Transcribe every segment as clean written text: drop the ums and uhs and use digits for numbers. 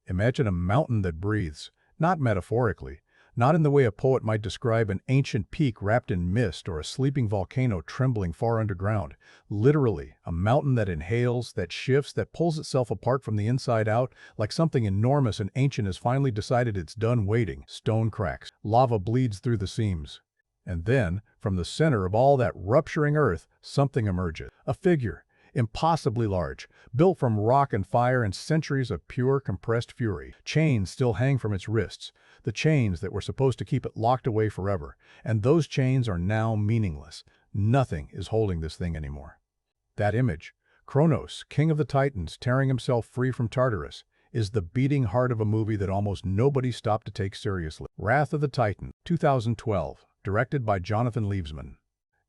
Imagine a mountain that breathes, not metaphorically, not in the way a poet might describe an ancient peak wrapped in mist or a sleeping volcano trembling far underground. Literally, a mountain that inhales, that shifts, that pulls itself apart from the inside out, like something enormous and ancient has finally decided it's done waiting. Stone cracks, lava bleeds through the seams. And then, from the center of all that rupturing earth, something emerges. A figure, impossibly large, built from rock and fire and centuries of pure compressed fury. Chains still hang from its wrists, the chains that were supposed to keep it locked away forever, and those chains are now meaningless. Nothing is holding this thing anymore. That image, Kronos, king of the Titans, tearing himself free from Tartarus, is the beating heart of a movie that almost nobody stopped to take seriously. Wrath of the Titan, 2012, directed by Jonathan Liebesman.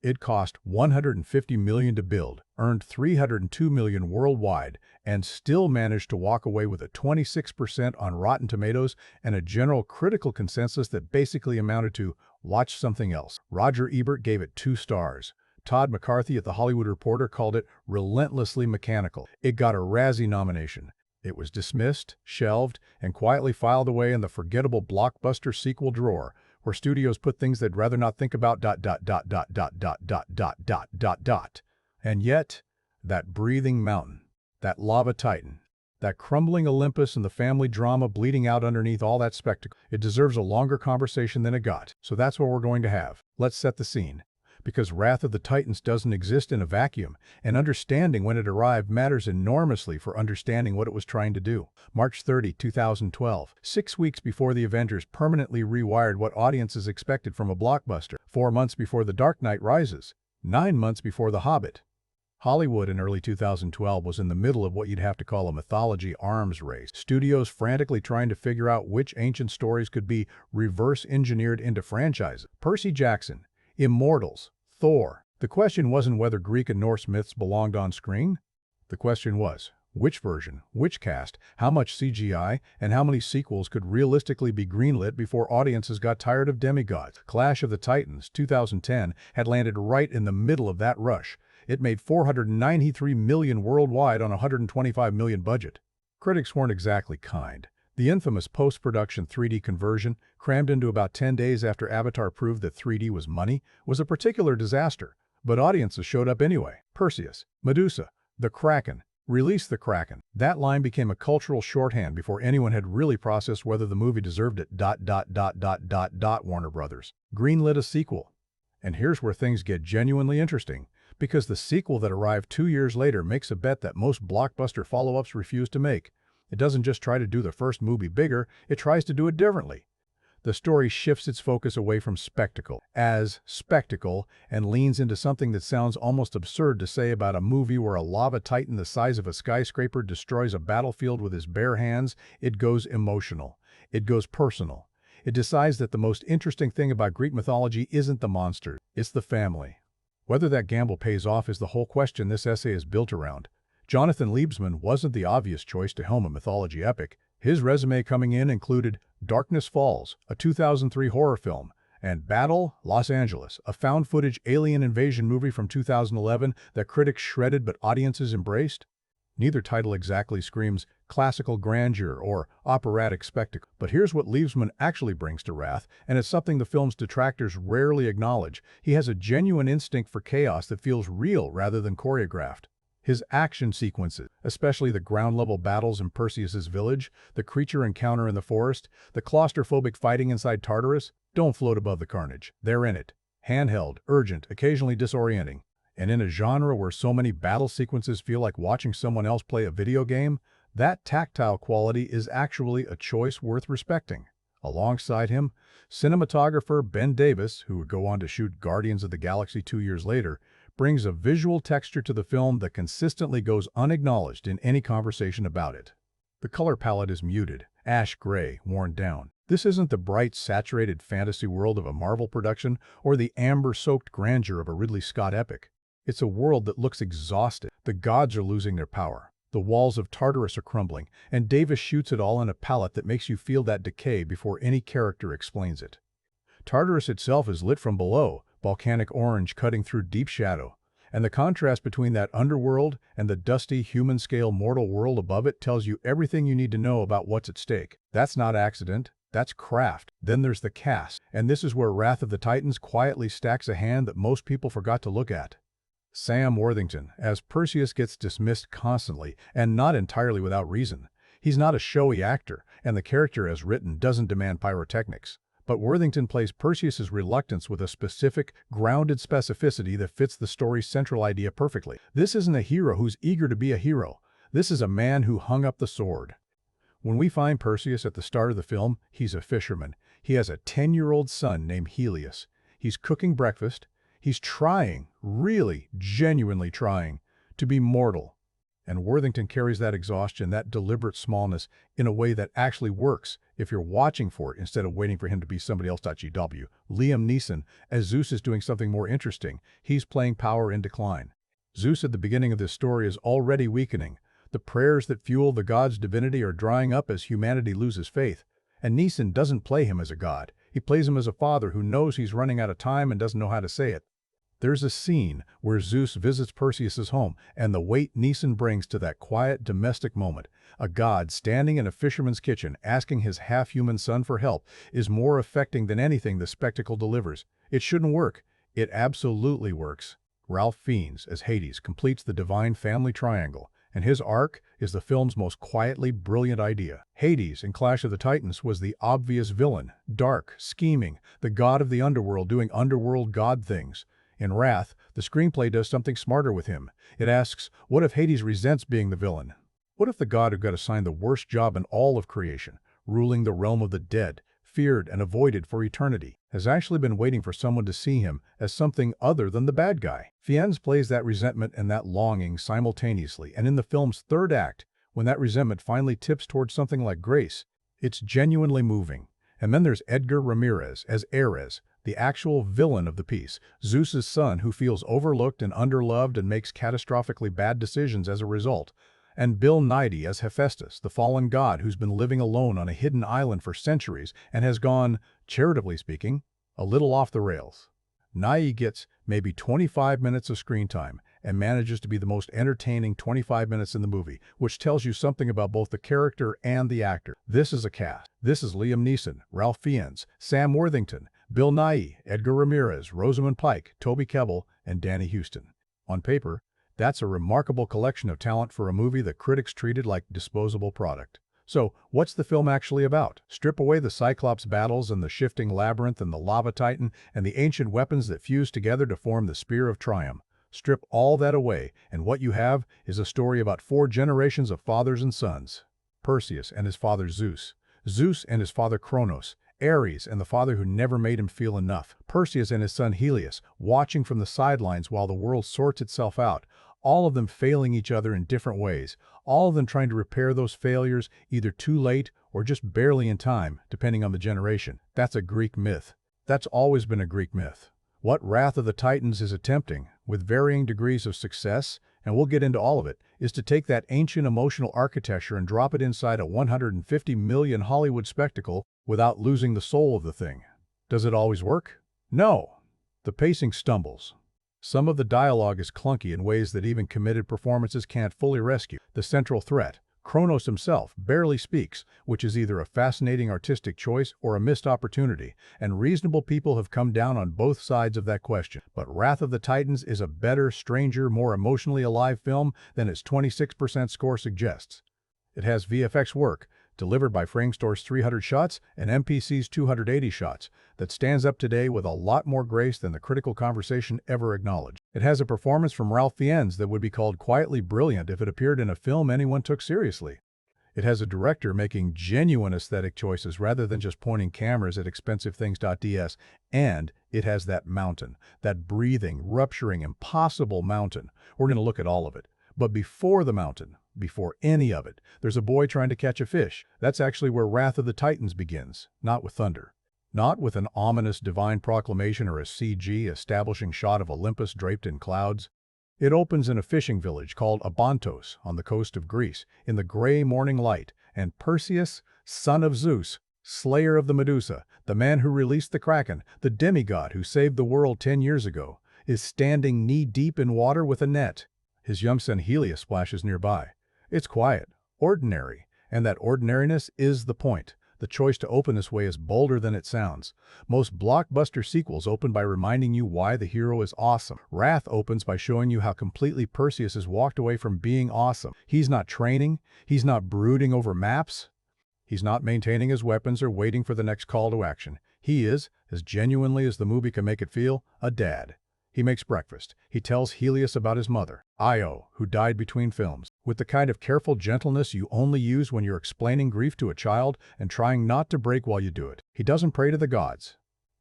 It cost $150 million to build, earned $302 million worldwide, and still managed to walk away with a 26% on Rotten Tomatoes and a general critical consensus that basically amounted to "watch something else." Roger Ebert gave it 2 stars. Todd McCarthy at The Hollywood Reporter called it relentlessly mechanical. It got a Razzie nomination. It was dismissed, shelved, and quietly filed away in the forgettable blockbuster sequel drawer, where studios put things they'd rather not think about. And yet, that breathing mountain, that lava titan, that crumbling Olympus and the family drama bleeding out underneath all that spectacle, it deserves a longer conversation than it got. So that's what we're going to have. Let's set the scene. Because Wrath of the Titans doesn't exist in a vacuum, and understanding when it arrived matters enormously for understanding what it was trying to do. March 30, 2012, 6 weeks before the Avengers permanently rewired what audiences expected from a blockbuster, 4 months before The Dark Knight Rises, 9 months before The Hobbit. Hollywood in early 2012 was in the middle of what you'd have to call a mythology arms race. Studios frantically trying to figure out which ancient stories could be reverse-engineered into franchises. Percy Jackson, Immortals, Thor. The question wasn't whether Greek and Norse myths belonged on screen. The question was, which version, which cast, how much CGI, and how many sequels could realistically be greenlit before audiences got tired of demigods? Clash of the Titans, 2010, had landed right in the middle of that rush. It made $493 million worldwide on a $125 million budget. Critics weren't exactly kind. The infamous post-production 3D conversion, crammed into about 10 days after Avatar proved that 3D was money, was a particular disaster, but audiences showed up anyway. Perseus, Medusa, the Kraken, release the Kraken. That line became a cultural shorthand before anyone had really processed whether the movie deserved it. Warner Brothers greenlit a sequel. And here's where things get genuinely interesting, because the sequel that arrived 2 years later makes a bet that most blockbuster follow-ups refuse to make. It doesn't just try to do the first movie bigger, it tries to do it differently. The story shifts its focus away from spectacle and leans into something that sounds almost absurd to say about a movie where a lava titan the size of a skyscraper destroys a battlefield with his bare hands. It goes emotional. It goes personal. It decides that the most interesting thing about Greek mythology isn't the monsters, it's the family. Whether that gamble pays off is the whole question this essay is built around. Jonathan Liebesman wasn't the obvious choice to helm a mythology epic. His resume coming in included Darkness Falls, a 2003 horror film, and Battle, Los Angeles, a found-footage alien invasion movie from 2011 that critics shredded but audiences embraced. Neither title exactly screams classical grandeur or operatic spectacle. But here's what Liebesman actually brings to Wrath, and it's something the film's detractors rarely acknowledge. He has a genuine instinct for chaos that feels real rather than choreographed. His action sequences, especially the ground-level battles in Perseus's village, the creature encounter in the forest, the claustrophobic fighting inside Tartarus, don't float above the carnage. They're in it. Handheld, urgent, occasionally disorienting. And in a genre where so many battle sequences feel like watching someone else play a video game, that tactile quality is actually a choice worth respecting. Alongside him, cinematographer Ben Davis, who would go on to shoot Guardians of the Galaxy 2 years later, brings a visual texture to the film that consistently goes unacknowledged in any conversation about it. The color palette is muted, ash gray, worn down. This isn't the bright, saturated fantasy world of a Marvel production or the amber-soaked grandeur of a Ridley Scott epic. It's a world that looks exhausted. The gods are losing their power. The walls of Tartarus are crumbling, and Davis shoots it all in a palette that makes you feel that decay before any character explains it. Tartarus itself is lit from below, volcanic orange cutting through deep shadow, And the contrast between that underworld and the dusty, human-scale mortal world above it tells you everything you need to know about what's at stake. That's not accident. That's craft. Then there's the cast, and this is where Wrath of the Titans quietly stacks a hand that most people forgot to look at. Sam Worthington, as Perseus, gets dismissed constantly, and not entirely without reason. He's not a showy actor, and the character as written doesn't demand pyrotechnics. But Worthington plays Perseus's reluctance with a specific, grounded specificity that fits the story's central idea perfectly. This isn't a hero who's eager to be a hero. This is a man who hung up the sword. When we find Perseus at the start of the film, he's a fisherman. He has a 10-year-old son named Helios. He's cooking breakfast. He's trying, really, genuinely trying, to be mortal. And Worthington carries that exhaustion, that deliberate smallness, in a way that actually works if you're watching for it instead of waiting for him to be somebody else. GW. Liam Neeson, as Zeus, is doing something more interesting. He's playing power in decline. Zeus at the beginning of this story is already weakening. The prayers that fuel the god's divinity are drying up as humanity loses faith. And Neeson doesn't play him as a god. He plays him as a father who knows he's running out of time and doesn't know how to say it. There's a scene where Zeus visits Perseus's home, and the weight Neeson brings to that quiet, domestic moment, a god standing in a fisherman's kitchen asking his half-human son for help, is more affecting than anything the spectacle delivers. It shouldn't work. It absolutely works. Ralph Fiennes, as Hades, completes the divine family triangle, and his arc is the film's most quietly brilliant idea. Hades in Clash of the Titans was the obvious villain, dark, scheming, the god of the underworld doing underworld god things. In Wrath, the screenplay does something smarter with him. It asks, what if Hades resents being the villain? What if the god who got assigned the worst job in all of creation, ruling the realm of the dead, feared and avoided for eternity, has actually been waiting for someone to see him as something other than the bad guy? Fiennes plays that resentment and that longing simultaneously, and in the film's third act, when that resentment finally tips towards something like grace, it's genuinely moving. And then there's Edgar Ramirez as Ares, the actual villain of the piece, Zeus's son who feels overlooked and underloved and makes catastrophically bad decisions as a result, and Bill Nighy as Hephaestus, the fallen god who's been living alone on a hidden island for centuries and has gone, charitably speaking, a little off the rails. Nighy gets maybe 25 minutes of screen time and manages to be the most entertaining 25 minutes in the movie, which tells you something about both the character and the actor. This is a cast. This is Liam Neeson, Ralph Fiennes, Sam Worthington, Bill Nighy, Edgar Ramirez, Rosamund Pike, Toby Kebbell, and Danny Huston. On paper, that's a remarkable collection of talent for a movie that critics treated like disposable product. So, what's the film actually about? Strip away the Cyclops battles and the shifting labyrinth and the lava titan and the ancient weapons that fuse together to form the Spear of Trium. Strip all that away, and what you have is a story about 4 generations of fathers and sons. Perseus and his father Zeus. Zeus and his father Kronos. Ares and the father who never made him feel enough. Perseus and his son Helios, watching from the sidelines while the world sorts itself out. All of them failing each other in different ways. All of them trying to repair those failures either too late or just barely in time, depending on the generation. That's a Greek myth. That's always been a Greek myth. What Wrath of the Titans is attempting, with varying degrees of success, and we'll get into all of it, is to take that ancient emotional architecture and drop it inside a 150 million Hollywood spectacle without losing the soul of the thing. Does it always work? No. The pacing stumbles. Some of the dialogue is clunky in ways that even committed performances can't fully rescue. The central threat, Kronos himself, barely speaks, which is either a fascinating artistic choice or a missed opportunity, and reasonable people have come down on both sides of that question. But Wrath of the Titans is a better, stranger, more emotionally alive film than its 26% score suggests. It has VFX work, delivered by Framestore's 300 shots and MPC's 280 shots, that stands up today with a lot more grace than the critical conversation ever acknowledged. It has a performance from Ralph Fiennes that would be called quietly brilliant if it appeared in a film anyone took seriously. It has a director making genuine aesthetic choices rather than just pointing cameras at expensive things.ds, and it has that mountain, that breathing, rupturing, impossible mountain. We're going to look at all of it. But before the mountain, before any of it, there's a boy trying to catch a fish. That's actually where Wrath of the Titans begins, not with thunder. Not with an ominous divine proclamation or a CG establishing shot of Olympus draped in clouds. It opens in a fishing village called Abantos on the coast of Greece, in the gray morning light, and Perseus, son of Zeus, slayer of the Medusa, the man who released the Kraken, the demigod who saved the world 10 years ago, is standing knee-deep in water with a net. His young son Helios splashes nearby. It's quiet, ordinary, and that ordinariness is the point. The choice to open this way is bolder than it sounds. Most blockbuster sequels open by reminding you why the hero is awesome. Wrath opens by showing you how completely Perseus has walked away from being awesome. He's not training, he's not brooding over maps, he's not maintaining his weapons or waiting for the next call to action. He is, as genuinely as the movie can make it feel, a dad. He makes breakfast. He tells Helios about his mother, Io, who died between films, with the kind of careful gentleness you only use when you're explaining grief to a child and trying not to break while you do it. He doesn't pray to the gods.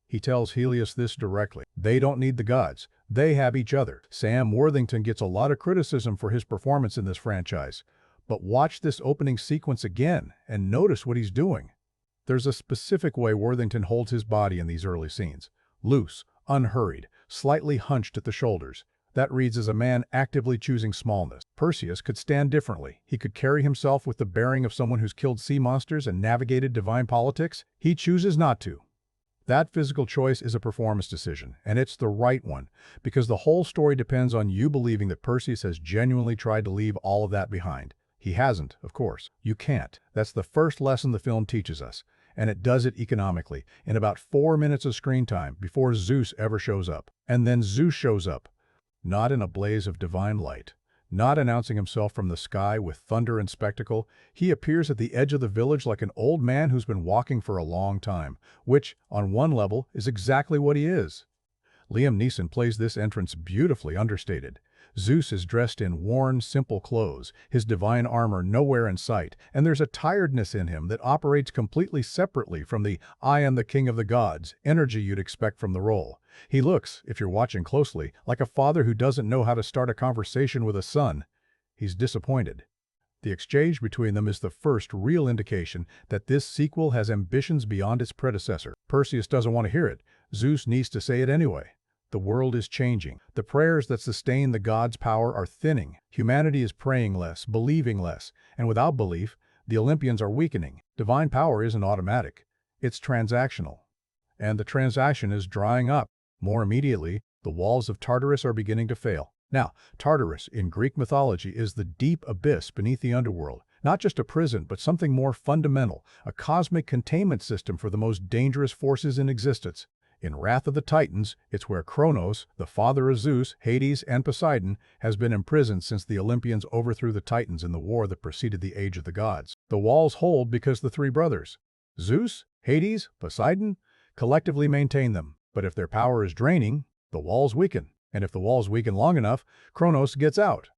He tells Helios this directly. They don't need the gods. They have each other. Sam Worthington gets a lot of criticism for his performance in this franchise. But watch this opening sequence again and notice what he's doing. There's a specific way Worthington holds his body in these early scenes. Loose, unhurried, slightly hunched at the shoulders. That reads as a man actively choosing smallness. Perseus could stand differently. He could carry himself with the bearing of someone who's killed sea monsters and navigated divine politics. He chooses not to. That physical choice is a performance decision, and it's the right one, because the whole story depends on you believing that Perseus has genuinely tried to leave all of that behind. He hasn't, of course. You can't. That's the first lesson the film teaches us. And it does it economically, in about 4 minutes of screen time before Zeus ever shows up. And then Zeus shows up, not in a blaze of divine light, not announcing himself from the sky with thunder and spectacle. He appears at the edge of the village like an old man who's been walking for a long time, which, on one level, is exactly what he is. Liam Neeson plays this entrance beautifully understated. Zeus is dressed in worn, simple clothes, his divine armor nowhere in sight, and there's a tiredness in him that operates completely separately from the "I am the king of the gods" energy you'd expect from the role. He looks, if you're watching closely, like a father who doesn't know how to start a conversation with a son. He's disappointed. The exchange between them is the first real indication that this sequel has ambitions beyond its predecessor. Perseus doesn't want to hear it. Zeus needs to say it anyway. The world is changing. The prayers that sustain the gods' power are thinning. Humanity is praying less, believing less, and without belief, the Olympians are weakening. Divine power isn't automatic. It's transactional. And the transaction is drying up. More immediately, the walls of Tartarus are beginning to fail. Now, Tartarus, in Greek mythology, is the deep abyss beneath the underworld. Not just a prison, but something more fundamental, a cosmic containment system for the most dangerous forces in existence. In Wrath of the Titans, it's where Kronos, the father of Zeus, Hades, and Poseidon, has been imprisoned since the Olympians overthrew the Titans in the war that preceded the Age of the Gods. The walls hold because the three brothers, Zeus, Hades, Poseidon, collectively maintain them. But if their power is draining, the walls weaken. And if the walls weaken long enough, Kronos gets out.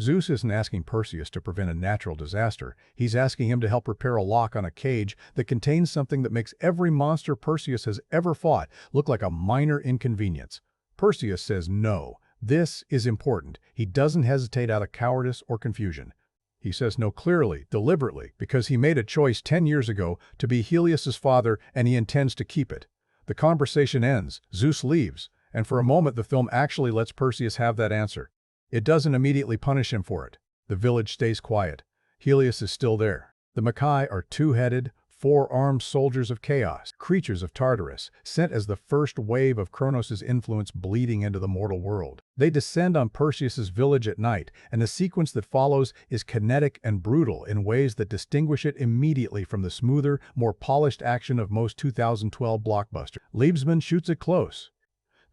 Zeus isn't asking Perseus to prevent a natural disaster. He's asking him to help repair a lock on a cage that contains something that makes every monster Perseus has ever fought look like a minor inconvenience. Perseus says no. This is important. He doesn't hesitate out of cowardice or confusion. He says no clearly, deliberately, because he made a choice 10 years ago to be Helios's father and he intends to keep it. The conversation ends. Zeus leaves. And for a moment the film actually lets Perseus have that answer. It doesn't immediately punish him for it. The village stays quiet. Helios is still there. The Makai are two-headed, four-armed soldiers of chaos, creatures of Tartarus, sent as the first wave of Kronos' influence bleeding into the mortal world. They descend on Perseus' village at night, and the sequence that follows is kinetic and brutal in ways that distinguish it immediately from the smoother, more polished action of most 2012 blockbusters. Liebsman shoots it close.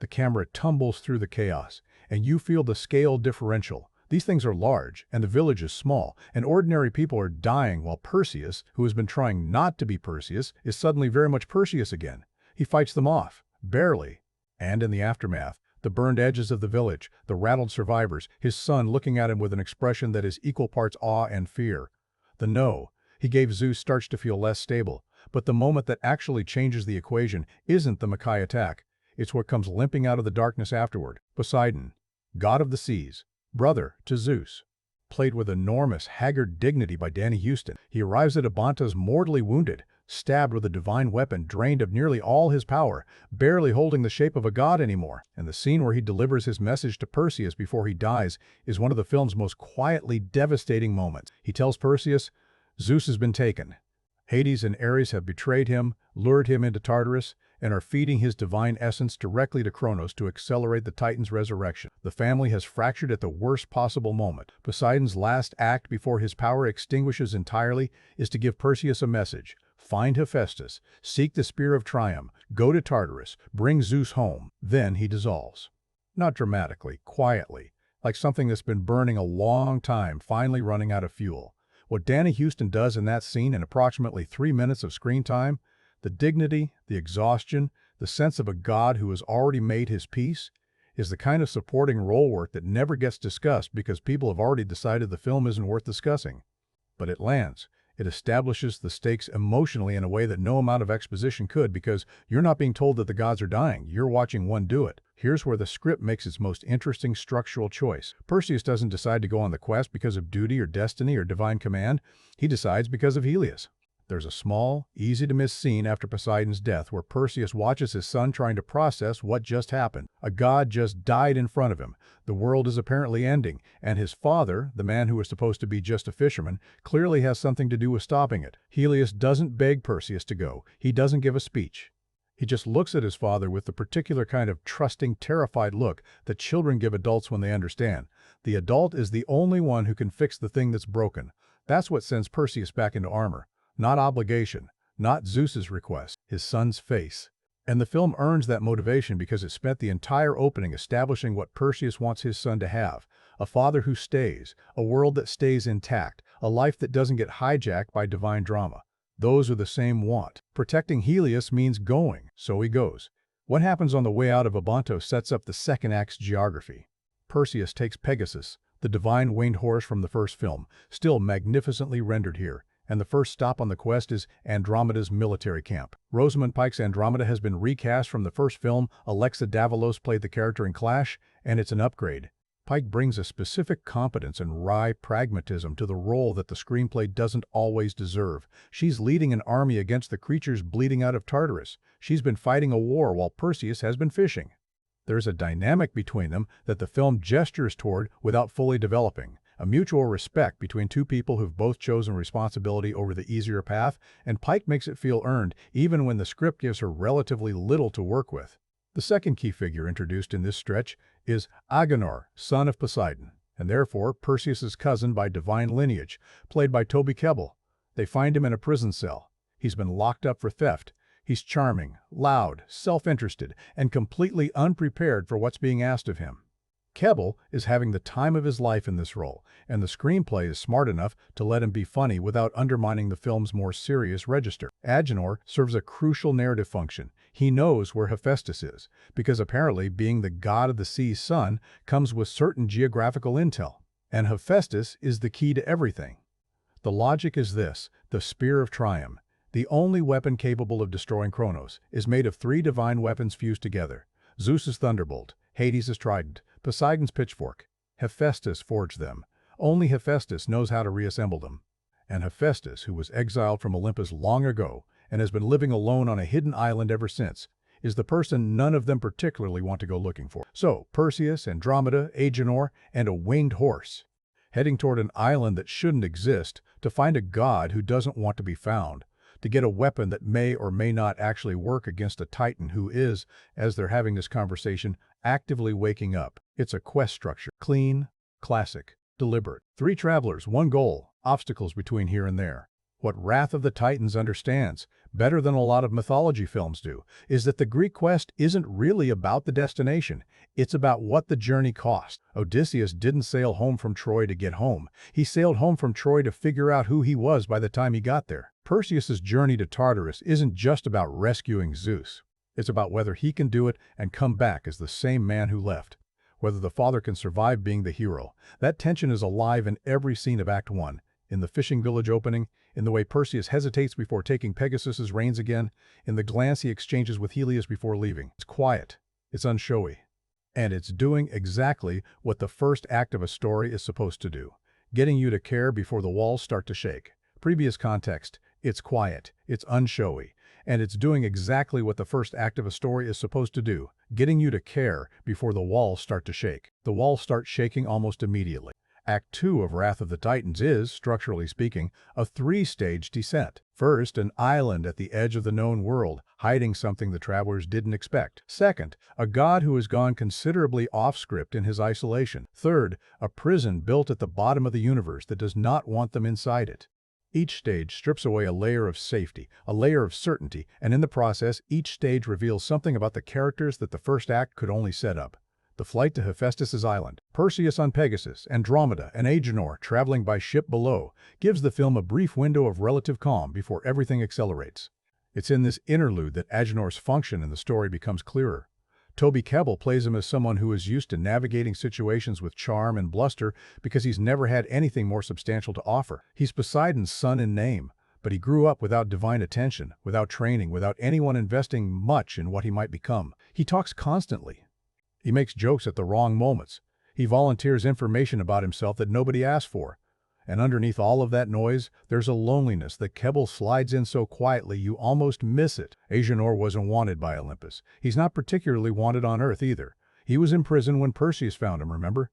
The camera tumbles through the chaos, and you feel the scale differential. These things are large, and the village is small, and ordinary people are dying while Perseus, who has been trying not to be Perseus, is suddenly very much Perseus again. He fights them off, barely. And in the aftermath, the burned edges of the village, the rattled survivors, his son looking at him with an expression that is equal parts awe and fear. The no. He gave Zeus starts to feel less stable, but the moment that actually changes the equation isn't the Makai attack. It's what comes limping out of the darkness afterward. Poseidon, god of the seas, brother to Zeus. Played with enormous, haggard dignity by Danny Huston. He arrives at Abantas mortally wounded, stabbed with a divine weapon, drained of nearly all his power, barely holding the shape of a god anymore. And the scene where he delivers his message to Perseus before he dies is one of the film's most quietly devastating moments. He tells Perseus, Zeus has been taken. Hades and Ares have betrayed him, lured him into Tartarus, and are feeding his divine essence directly to Kronos to accelerate the Titan's resurrection. The family has fractured at the worst possible moment. Poseidon's last act before his power extinguishes entirely is to give Perseus a message. Find Hephaestus, seek the Spear of Trium, go to Tartarus, bring Zeus home. Then he dissolves. Not dramatically, quietly, like something that's been burning a long time, finally running out of fuel. What Danny Huston does in that scene in approximately 3 minutes of screen time, the dignity, the exhaustion, the sense of a god who has already made his peace, is the kind of supporting role work that never gets discussed because people have already decided the film isn't worth discussing. But it lands. It establishes the stakes emotionally in a way that no amount of exposition could, because you're not being told that the gods are dying, you're watching one do it. Here's where the script makes its most interesting structural choice. Perseus doesn't decide to go on the quest because of duty or destiny or divine command. He decides because of Helios. There's a small, easy-to-miss scene after Poseidon's death where Perseus watches his son trying to process what just happened. A god just died in front of him. The world is apparently ending, and his father, the man who was supposed to be just a fisherman, clearly has something to do with stopping it. Helios doesn't beg Perseus to go. He doesn't give a speech. He just looks at his father with the particular kind of trusting, terrified look that children give adults when they understand. The adult is the only one who can fix the thing that's broken. That's what sends Perseus back into armor. Not obligation, not Zeus's request, his son's face. And the film earns that motivation because it spent the entire opening establishing what Perseus wants his son to have: a father who stays, a world that stays intact, a life that doesn't get hijacked by divine drama. Those are the same want. Protecting Helios means going, so he goes. What happens on the way out of Abanto sets up the second act's geography. Perseus takes Pegasus, the divine winged horse from the first film, still magnificently rendered here, and the first stop on the quest is Andromeda's military camp. Rosamund Pike's Andromeda has been recast from the first film. Alexa Davalos played the character in Clash, and it's an upgrade. Pike brings a specific competence and wry pragmatism to the role that the screenplay doesn't always deserve. She's leading an army against the creatures bleeding out of Tartarus. She's been fighting a war while Perseus has been fishing. There's a dynamic between them that the film gestures toward without fully developing. A mutual respect between two people who've both chosen responsibility over the easier path, and Pike makes it feel earned even when the script gives her relatively little to work with. The second key figure introduced in this stretch is Agenor, son of Poseidon, and therefore Perseus's cousin by divine lineage, played by Toby Kebbell. They find him in a prison cell. He's been locked up for theft. He's charming, loud, self-interested, and completely unprepared for what's being asked of him. Kebbell is having the time of his life in this role, and the screenplay is smart enough to let him be funny without undermining the film's more serious register. Agenor serves a crucial narrative function. He knows where Hephaestus is, because apparently being the god of the sea's son comes with certain geographical intel, and Hephaestus is the key to everything. The logic is this: the Spear of Trium, the only weapon capable of destroying Kronos, is made of 3 divine weapons fused together: Zeus's thunderbolt, Hades' trident, Poseidon's pitchfork. Hephaestus forged them. Only Hephaestus knows how to reassemble them. And Hephaestus, who was exiled from Olympus long ago and has been living alone on a hidden island ever since, is the person none of them particularly want to go looking for. So, Perseus, Andromeda, Agenor, and a winged horse, heading toward an island that shouldn't exist, to find a god who doesn't want to be found, to get a weapon that may or may not actually work against a titan who is, as they're having this conversation, actively waking up. It's a quest structure. Clean, classic, deliberate. 3 travelers, 1 goal, obstacles between here and there. What Wrath of the Titans understands, better than a lot of mythology films do, is that the Greek quest isn't really about the destination. It's about what the journey cost. Odysseus didn't sail home from Troy to get home. He sailed home from Troy to figure out who he was by the time he got there. Perseus's journey to Tartarus isn't just about rescuing Zeus. It's about whether he can do it and come back as the same man who left. Whether the father can survive being the hero. That tension is alive in every scene of Act 1. In the fishing village opening, in the way Perseus hesitates before taking Pegasus's reins again, in the glance he exchanges with Helios before leaving. It's quiet, it's unshowy, and it's doing exactly what the first act of a story is supposed to do, getting you to care before the walls start to shake. Previous context: it's quiet, it's unshowy, and it's doing exactly what the first act of a story is supposed to do, getting you to care before the walls start to shake. The walls start shaking almost immediately. Act 2 of Wrath of the Titans is, structurally speaking, a three-stage descent. First, an island at the edge of the known world, hiding something the travelers didn't expect. Second, a god who has gone considerably off-script in his isolation. Third, a prison built at the bottom of the universe that does not want them inside it. Each stage strips away a layer of safety, a layer of certainty, and in the process, each stage reveals something about the characters that the first act could only set up. The flight to Hephaestus' island, Perseus on Pegasus, Andromeda and Agenor traveling by ship below, gives the film a brief window of relative calm before everything accelerates. It's in this interlude that Agenor's function in the story becomes clearer. Toby Kebbell plays him as someone who is used to navigating situations with charm and bluster because he's never had anything more substantial to offer. He's Poseidon's son in name, but he grew up without divine attention, without training, without anyone investing much in what he might become. He talks constantly. He makes jokes at the wrong moments. He volunteers information about himself that nobody asked for. And underneath all of that noise, there's a loneliness that Kebbell slides in so quietly you almost miss it. Agenor wasn't wanted by Olympus. He's not particularly wanted on Earth either. He was in prison when Perseus found him, remember?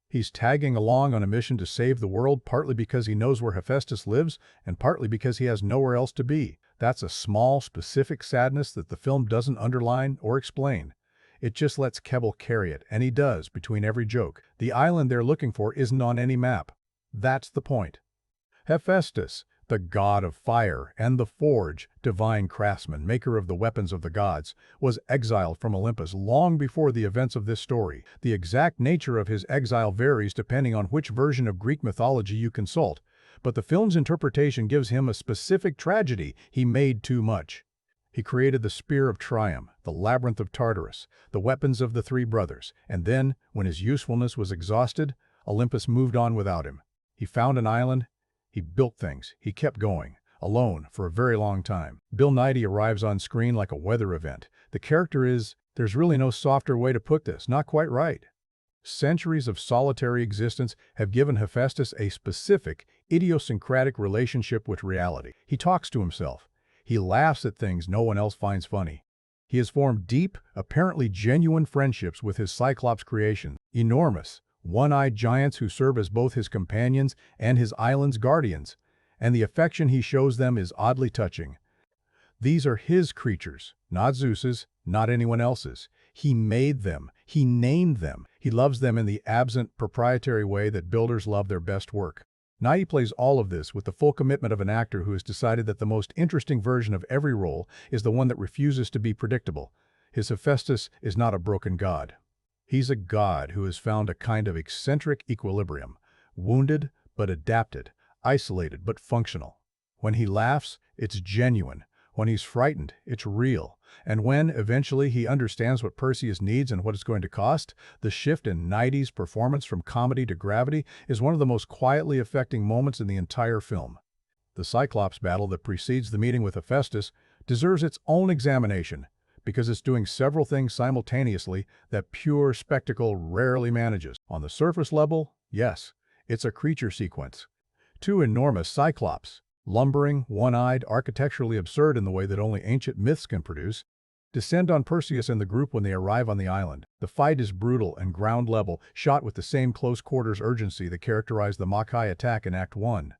He's tagging along on a mission to save the world, partly because he knows where Hephaestus lives, and partly because he has nowhere else to be. That's a small, specific sadness that the film doesn't underline or explain. It just lets Kebbell carry it, and he does, between every joke. The island they're looking for isn't on any map. That's the point. Hephaestus, the god of fire and the forge, divine craftsman, maker of the weapons of the gods, was exiled from Olympus long before the events of this story. The exact nature of his exile varies depending on which version of Greek mythology you consult, but the film's interpretation gives him a specific tragedy: he made too much. He created the Spear of Trium, the Labyrinth of Tartarus, the weapons of the three brothers, and then, when his usefulness was exhausted, Olympus moved on without him. He found an island, he built things, he kept going, alone, for a very long time. Bill Nighy arrives on screen like a weather event. The character is, there's really no softer way to put this, not quite right. Centuries of solitary existence have given Hephaestus a specific, idiosyncratic relationship with reality. He talks to himself. He laughs at things no one else finds funny. He has formed deep, apparently genuine friendships with his Cyclops creations, enormous, one-eyed giants who serve as both his companions and his island's guardians, and the affection he shows them is oddly touching. These are his creatures, not Zeus's, not anyone else's. He made them. He named them. He loves them in the absent, proprietary way that builders love their best work. Nighy plays all of this with the full commitment of an actor who has decided that the most interesting version of every role is the one that refuses to be predictable. His Hephaestus is not a broken god. He's a god who has found a kind of eccentric equilibrium, wounded but adapted, isolated but functional. When he laughs, it's genuine. When he's frightened, it's real. And when, eventually, he understands what Perseus needs and what it's going to cost, the shift in Nighy's performance from comedy to gravity is one of the most quietly affecting moments in the entire film. The Cyclops battle that precedes the meeting with Hephaestus deserves its own examination, because it's doing several things simultaneously that pure spectacle rarely manages. On the surface level, yes, it's a creature sequence. Two enormous Cyclops, lumbering, one-eyed, architecturally absurd in the way that only ancient myths can produce, descend on Perseus and the group when they arrive on the island. The fight is brutal and ground level, shot with the same close-quarters urgency that characterized the Makai attack in Act 1.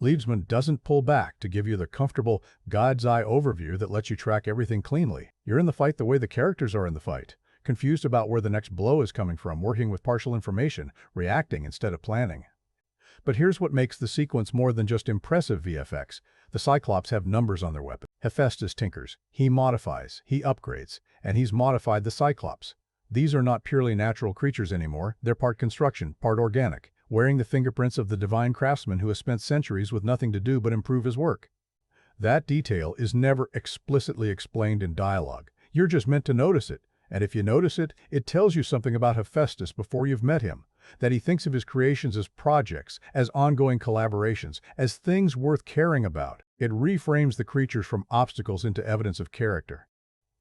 Liebsman doesn't pull back to give you the comfortable, God's-eye overview that lets you track everything cleanly. You're in the fight the way the characters are in the fight, confused about where the next blow is coming from, working with partial information, reacting instead of planning. But here's what makes the sequence more than just impressive VFX. The Cyclops have numbers on their weapon. Hephaestus tinkers, he modifies, he upgrades, and he's modified the Cyclops. These are not purely natural creatures anymore, they're part construction, part organic, wearing the fingerprints of the divine craftsman who has spent centuries with nothing to do but improve his work. That detail is never explicitly explained in dialogue. You're just meant to notice it, and if you notice it, it tells you something about Hephaestus before you've met him. That he thinks of his creations as projects, as ongoing collaborations, as things worth caring about. It reframes the creatures from obstacles into evidence of character.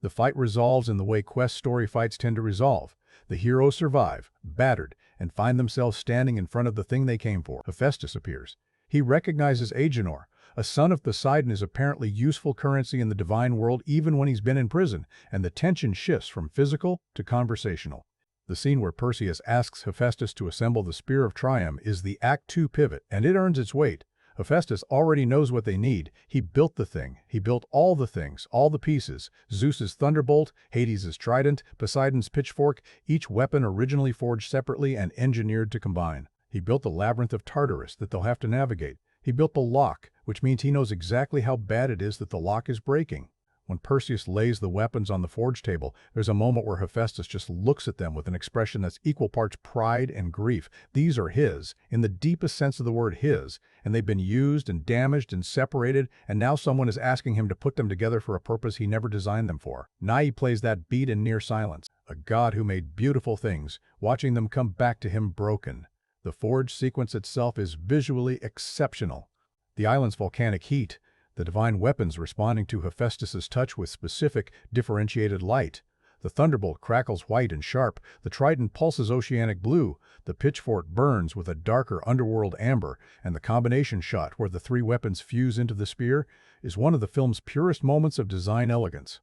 The fight resolves in the way quest story fights tend to resolve. The heroes survive, battered, and find themselves standing in front of the thing they came for. Hephaestus appears. He recognizes Agenor. A son of Poseidon is apparently useful currency in the divine world even when he's been in prison, and the tension shifts from physical to conversational. The scene where Perseus asks Hephaestus to assemble the Spear of Trium is the Act 2 pivot, and it earns its weight. Hephaestus already knows what they need. He built the thing. He built all the things, all the pieces. Zeus's thunderbolt, Hades' trident, Poseidon's pitchfork, each weapon originally forged separately and engineered to combine. He built the Labyrinth of Tartarus that they'll have to navigate. He built the lock, which means he knows exactly how bad it is that the lock is breaking. When Perseus lays the weapons on the forge table, there's a moment where Hephaestus just looks at them with an expression that's equal parts pride and grief. These are his, in the deepest sense of the word his, and they've been used and damaged and separated, and now someone is asking him to put them together for a purpose he never designed them for. Nai plays that beat in near silence, a god who made beautiful things, watching them come back to him broken. The forge sequence itself is visually exceptional. The island's volcanic heat, the divine weapons responding to Hephaestus's touch with specific, differentiated light. The thunderbolt crackles white and sharp, the trident pulses oceanic blue, the pitchfork burns with a darker underworld amber, and the combination shot where the three weapons fuse into the spear is one of the film's purest moments of design elegance.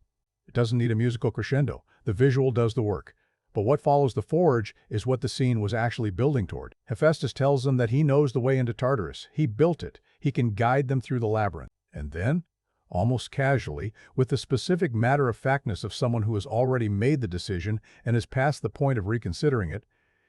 It doesn't need a musical crescendo. The visual does the work. But what follows the forge is what the scene was actually building toward. Hephaestus tells them that he knows the way into Tartarus. He built it. He can guide them through the labyrinth. And then, almost casually, with the specific matter-of-factness of someone who has already made the decision and is past the point of reconsidering it,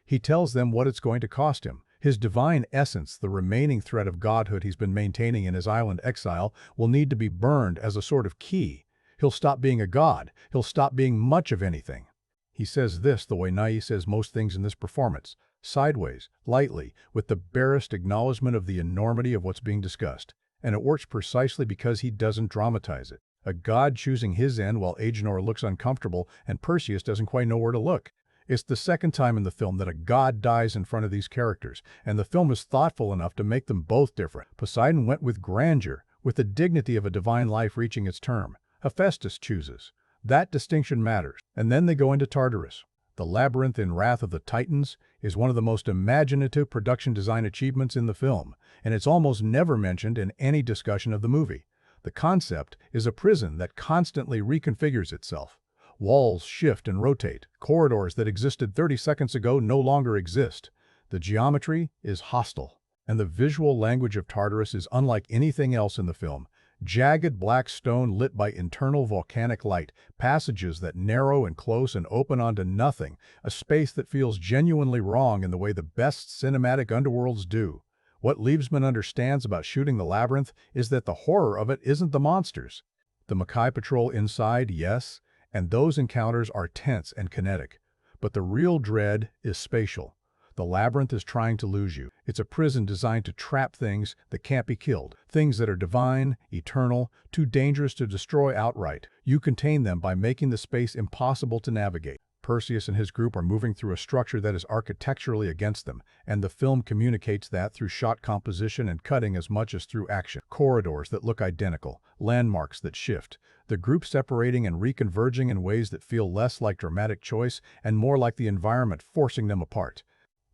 he tells them what it's going to cost him. His divine essence, the remaining thread of godhood he's been maintaining in his island exile, will need to be burned as a sort of key. He'll stop being a god. He'll stop being much of anything. He says this the way Nai says most things in this performance, sideways, lightly, with the barest acknowledgement of the enormity of what's being discussed. And it works precisely because he doesn't dramatize it. A god choosing his end while Agenor looks uncomfortable and Perseus doesn't quite know where to look. It's the second time in the film that a god dies in front of these characters, and the film is thoughtful enough to make them both different. Poseidon went with grandeur, with the dignity of a divine life reaching its term. Hephaestus chooses. That distinction matters. And then they go into Tartarus. The labyrinth in Wrath of the Titans is one of the most imaginative production design achievements in the film, and it's almost never mentioned in any discussion of the movie. The concept is a prison that constantly reconfigures itself. Walls shift and rotate. Corridors that existed 30 seconds ago no longer exist. The geometry is hostile, and the visual language of Tartarus is unlike anything else in the film. Jagged black stone lit by internal volcanic light, passages that narrow and close and open onto nothing, a space that feels genuinely wrong in the way the best cinematic underworlds do. What Liebsman understands about shooting the labyrinth is that the horror of it isn't the monsters. The Makai patrol inside, yes, and those encounters are tense and kinetic. But the real dread is spatial. The labyrinth is trying to lose you. It's a prison designed to trap things that can't be killed, things that are divine, eternal, too dangerous to destroy outright. You contain them by making the space impossible to navigate. Perseus and his group are moving through a structure that is architecturally against them, and the film communicates that through shot composition and cutting as much as through action. Corridors that look identical, landmarks that shift, the group separating and reconverging in ways that feel less like dramatic choice and more like the environment forcing them apart.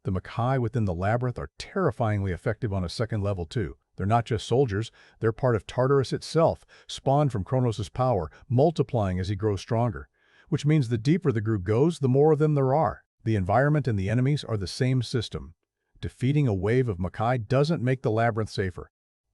The Makai within the labyrinth are terrifyingly effective on a second level too. They're not just soldiers, they're part of Tartarus itself, spawned from Kronos' power, multiplying as he grows stronger. Which means the deeper the group goes, the more of them there are. The environment and the enemies are the same system. Defeating a wave of Makai doesn't make the labyrinth safer.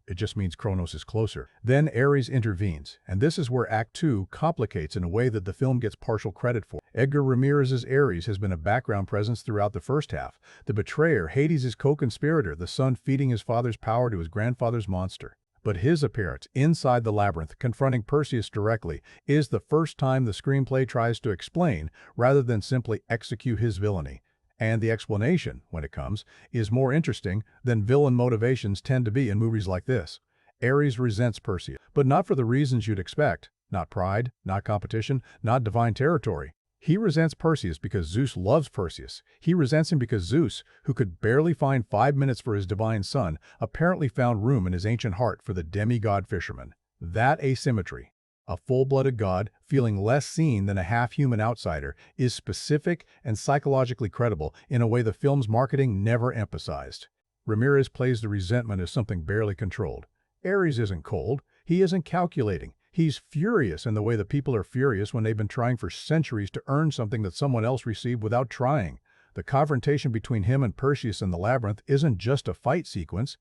It just means Kronos is closer. Then Ares intervenes, and this is where Act 2 complicates in a way that the film gets partial credit for. Edgar Ramirez's Ares has been a background presence throughout the first half. The betrayer, Hades' co-conspirator, the son feeding his father's power to his grandfather's monster. But his appearance inside the labyrinth, confronting Perseus directly, is the first time the screenplay tries to explain rather than simply execute his villainy. And the explanation, when it comes, is more interesting than villain motivations tend to be in movies like this. Ares resents Perseus, but not for the reasons you'd expect. Not pride, not competition, not divine territory. He resents Perseus because Zeus loves Perseus. He resents him because Zeus, who could barely find 5 minutes for his divine son, apparently found room in his ancient heart for the demigod fisherman. That asymmetry, a full-blooded god feeling less seen than a half-human outsider, is specific and psychologically credible in a way the film's marketing never emphasized. Ramirez plays the resentment as something barely controlled. Ares isn't cold. He isn't calculating. He's furious in the way that people are furious when they've been trying for centuries to earn something that someone else received without trying. The confrontation between him and Perseus in the labyrinth isn't just a fight sequence.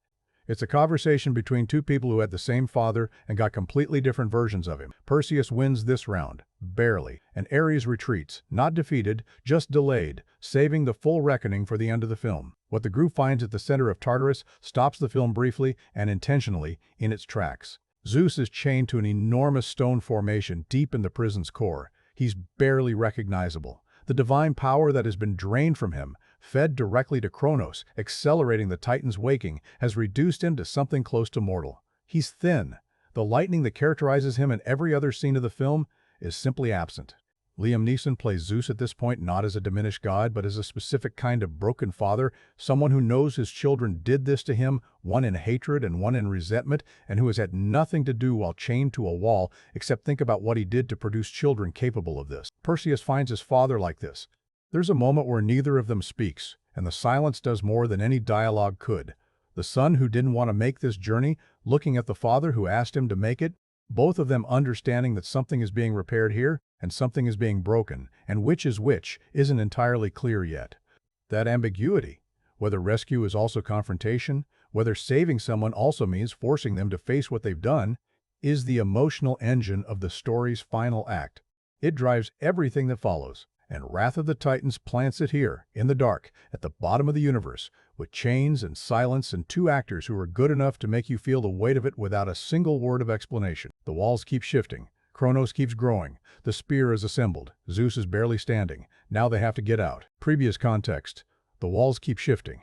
It's a conversation between two people who had the same father and got completely different versions of him. Perseus wins this round, barely, and Ares retreats, not defeated, just delayed, saving the full reckoning for the end of the film. What the group finds at the center of Tartarus stops the film briefly and intentionally in its tracks. Zeus is chained to an enormous stone formation deep in the prison's core. He's barely recognizable. The divine power that has been drained from him, fed directly to Kronos, accelerating the Titan's waking, has reduced him to something close to mortal. He's thin. The lightning that characterizes him in every other scene of the film is simply absent. Liam Neeson plays Zeus at this point not as a diminished god, but as a specific kind of broken father, someone who knows his children did this to him, one in hatred and one in resentment, and who has had nothing to do while chained to a wall except think about what he did to produce children capable of this. Perseus finds his father like this. There's a moment where neither of them speaks, and the silence does more than any dialogue could. The son who didn't want to make this journey, looking at the father who asked him to make it, both of them understanding that something is being repaired here and something is being broken, and which is which isn't entirely clear yet. That ambiguity, whether rescue is also confrontation, whether saving someone also means forcing them to face what they've done, is the emotional engine of the story's final act. It drives everything that follows. And Wrath of the Titans plants it here, in the dark, at the bottom of the universe, with chains and silence and two actors who are good enough to make you feel the weight of it without a single word of explanation. The walls keep shifting. Kronos keeps growing. The spear is assembled. Zeus is barely standing. Now they have to get out. Previous context. The walls keep shifting.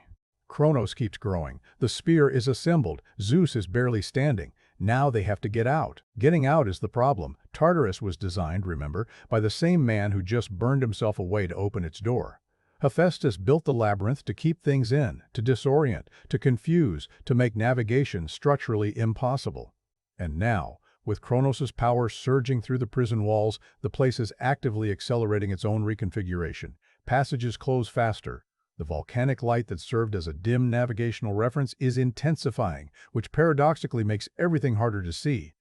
Kronos keeps growing. The spear is assembled. Zeus is barely standing. Now they have to get out. Getting out is the problem. Tartarus was designed, remember, by the same man who just burned himself away to open its door. Hephaestus built the labyrinth to keep things in, to disorient, to confuse, to make navigation structurally impossible. And now, with Kronos' power surging through the prison walls, the place is actively accelerating its own reconfiguration. Passages close faster. The volcanic light that served as a dim navigational reference is intensifying, which paradoxically makes everything harder to see.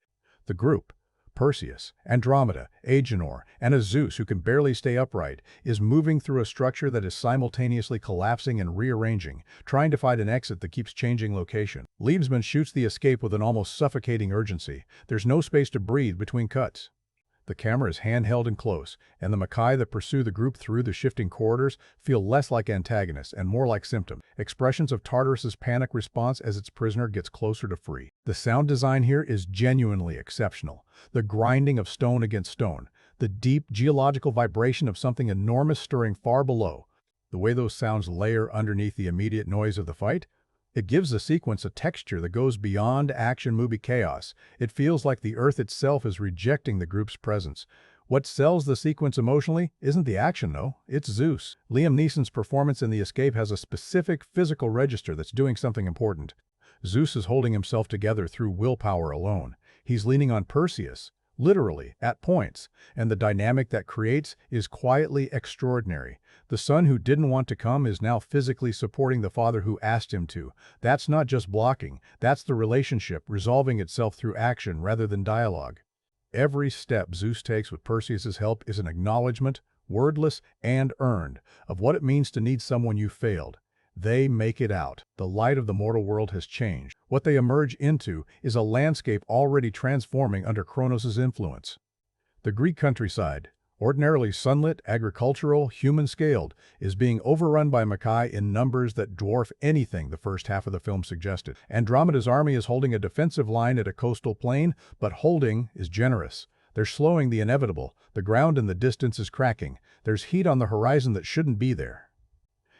The group, Perseus, Andromeda, Agenor, and a Zeus who can barely stay upright, is moving through a structure that is simultaneously collapsing and rearranging, trying to find an exit that keeps changing location. Liebsman shoots the escape with an almost suffocating urgency. There's no space to breathe between cuts. The camera is handheld and close, and the Makai that pursue the group through the shifting corridors feel less like antagonists and more like symptoms. Expressions of Tartarus' panic response as its prisoner gets closer to free. The sound design here is genuinely exceptional. The grinding of stone against stone, the deep geological vibration of something enormous stirring far below, the way those sounds layer underneath the immediate noise of the fight, it gives the sequence a texture that goes beyond action movie chaos. It feels like the earth itself is rejecting the group's presence. What sells the sequence emotionally isn't the action, though. It's Zeus. Liam Neeson's performance in The Escape has a specific physical register that's doing something important. Zeus is holding himself together through willpower alone. He's leaning on Perseus, literally, at points, and the dynamic that creates is quietly extraordinary. The son who didn't want to come is now physically supporting the father who asked him to. That's not just blocking, that's the relationship resolving itself through action rather than dialogue. Every step Zeus takes with Perseus' help is an acknowledgement, wordless and earned, of what it means to need someone you failed. They make it out. The light of the mortal world has changed. What they emerge into is a landscape already transforming under Kronos' influence. The Greek countryside, ordinarily sunlit, agricultural, human-scaled, is being overrun by Makai in numbers that dwarf anything the first half of the film suggested. Andromeda's army is holding a defensive line at a coastal plain, but holding is generous. They're slowing the inevitable. The ground in the distance is cracking. There's heat on the horizon that shouldn't be there.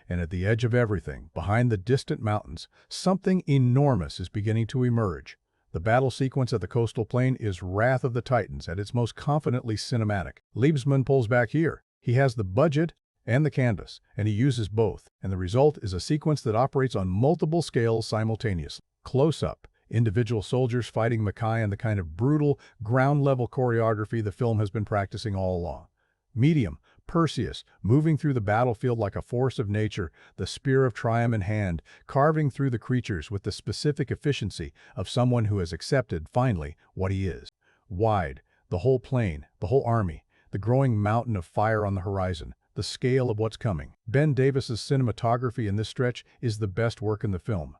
And at the edge of everything, behind the distant mountains, something enormous is beginning to emerge. The battle sequence at the coastal plain is Wrath of the Titans at its most confidently cinematic. Liebsman pulls back here. He has the budget and the canvas, and he uses both, and the result is a sequence that operates on multiple scales simultaneously. Close up, individual soldiers fighting Makai and the kind of brutal, ground-level choreography the film has been practicing all along. Medium, Perseus, moving through the battlefield like a force of nature, the Spear of Trium in hand, carving through the creatures with the specific efficiency of someone who has accepted, finally, what he is. Wide, The whole plain, the whole army, the growing mountain of fire on the horizon, the scale of what's coming. Ben Davis's cinematography in this stretch is the best work in the film.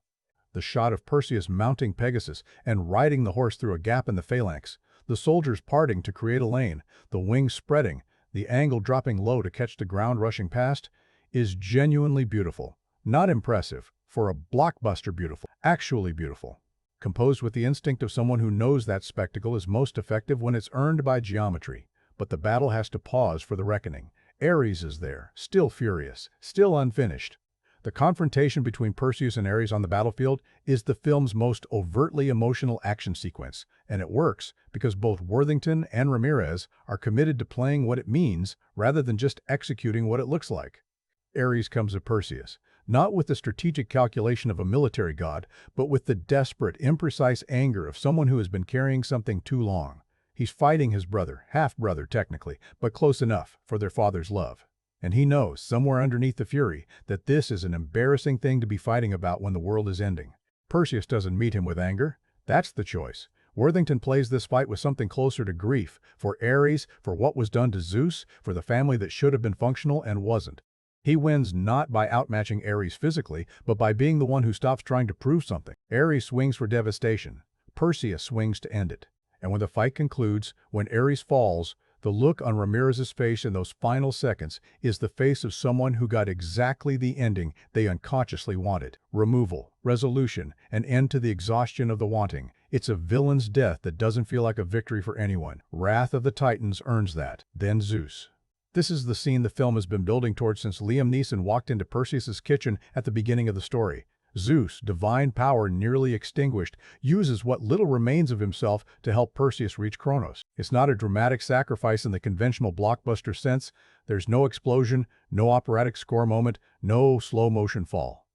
The shot of Perseus mounting Pegasus and riding the horse through a gap in the phalanx, the soldiers parting to create a lane, the wings spreading, the angle dropping low to catch the ground rushing past, is genuinely beautiful. Not impressive, for a blockbuster beautiful, actually beautiful. Composed with the instinct of someone who knows that spectacle is most effective when it's earned by geometry. But the battle has to pause for the reckoning. Ares is there, still furious, still unfinished. The confrontation between Perseus and Ares on the battlefield is the film's most overtly emotional action sequence, and it works because both Worthington and Ramirez are committed to playing what it means rather than just executing what it looks like. Ares comes at Perseus, not with the strategic calculation of a military god, but with the desperate, imprecise anger of someone who has been carrying something too long. He's fighting his brother, half-brother technically, but close enough for their father's love. And he knows, somewhere underneath the fury, that this is an embarrassing thing to be fighting about when the world is ending. Perseus doesn't meet him with anger. That's the choice. Worthington plays this fight with something closer to grief, for Ares, for what was done to Zeus, for the family that should have been functional and wasn't. He wins not by outmatching Ares physically, but by being the one who stops trying to prove something. Ares swings for devastation. Perseus swings to end it. And when the fight concludes, when Ares falls, the look on Ramirez's face in those final seconds is the face of someone who got exactly the ending they unconsciously wanted. Removal, resolution, an end to the exhaustion of the wanting. It's a villain's death that doesn't feel like a victory for anyone. Wrath of the Titans earns that. Then Zeus. This is the scene the film has been building towards since Liam Neeson walked into Perseus's kitchen at the beginning of the story. Zeus, divine power nearly extinguished, uses what little remains of himself to help Perseus reach Kronos. It's not a dramatic sacrifice in the conventional blockbuster sense. There's no explosion, no operatic score moment, no slow-motion fall.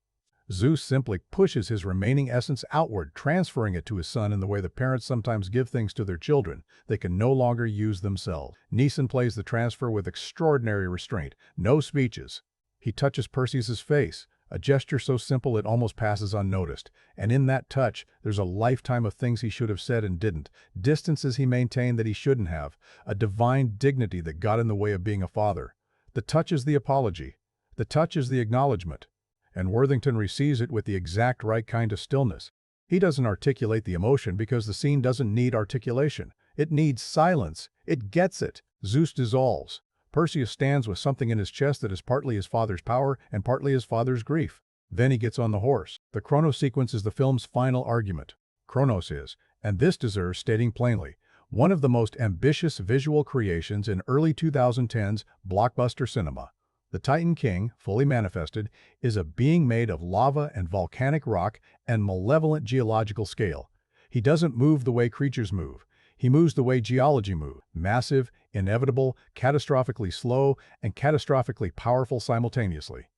Zeus simply pushes his remaining essence outward, transferring it to his son in the way that parents sometimes give things to their children they can no longer use themselves. Neeson plays the transfer with extraordinary restraint. No speeches. He touches Perseus's face, a gesture so simple it almost passes unnoticed, and in that touch there's a lifetime of things he should have said and didn't, distances he maintained that he shouldn't have, a divine dignity that got in the way of being a father. The touch is the apology. The touch is the acknowledgement. And Worthington receives it with the exact right kind of stillness. He doesn't articulate the emotion because the scene doesn't need articulation. It needs silence. It gets it. Zeus dissolves. Perseus stands with something in his chest that is partly his father's power and partly his father's grief. Then he gets on the horse. The Kronos sequence is the film's final argument. Kronos is, and this deserves stating plainly, one of the most ambitious visual creations in early 2010s blockbuster cinema. The Titan King, fully manifested, is a being made of lava and volcanic rock and malevolent geological scale. He doesn't move the way creatures move. He moves the way geology moves, massive, inevitable, catastrophically slow, and catastrophically powerful simultaneously.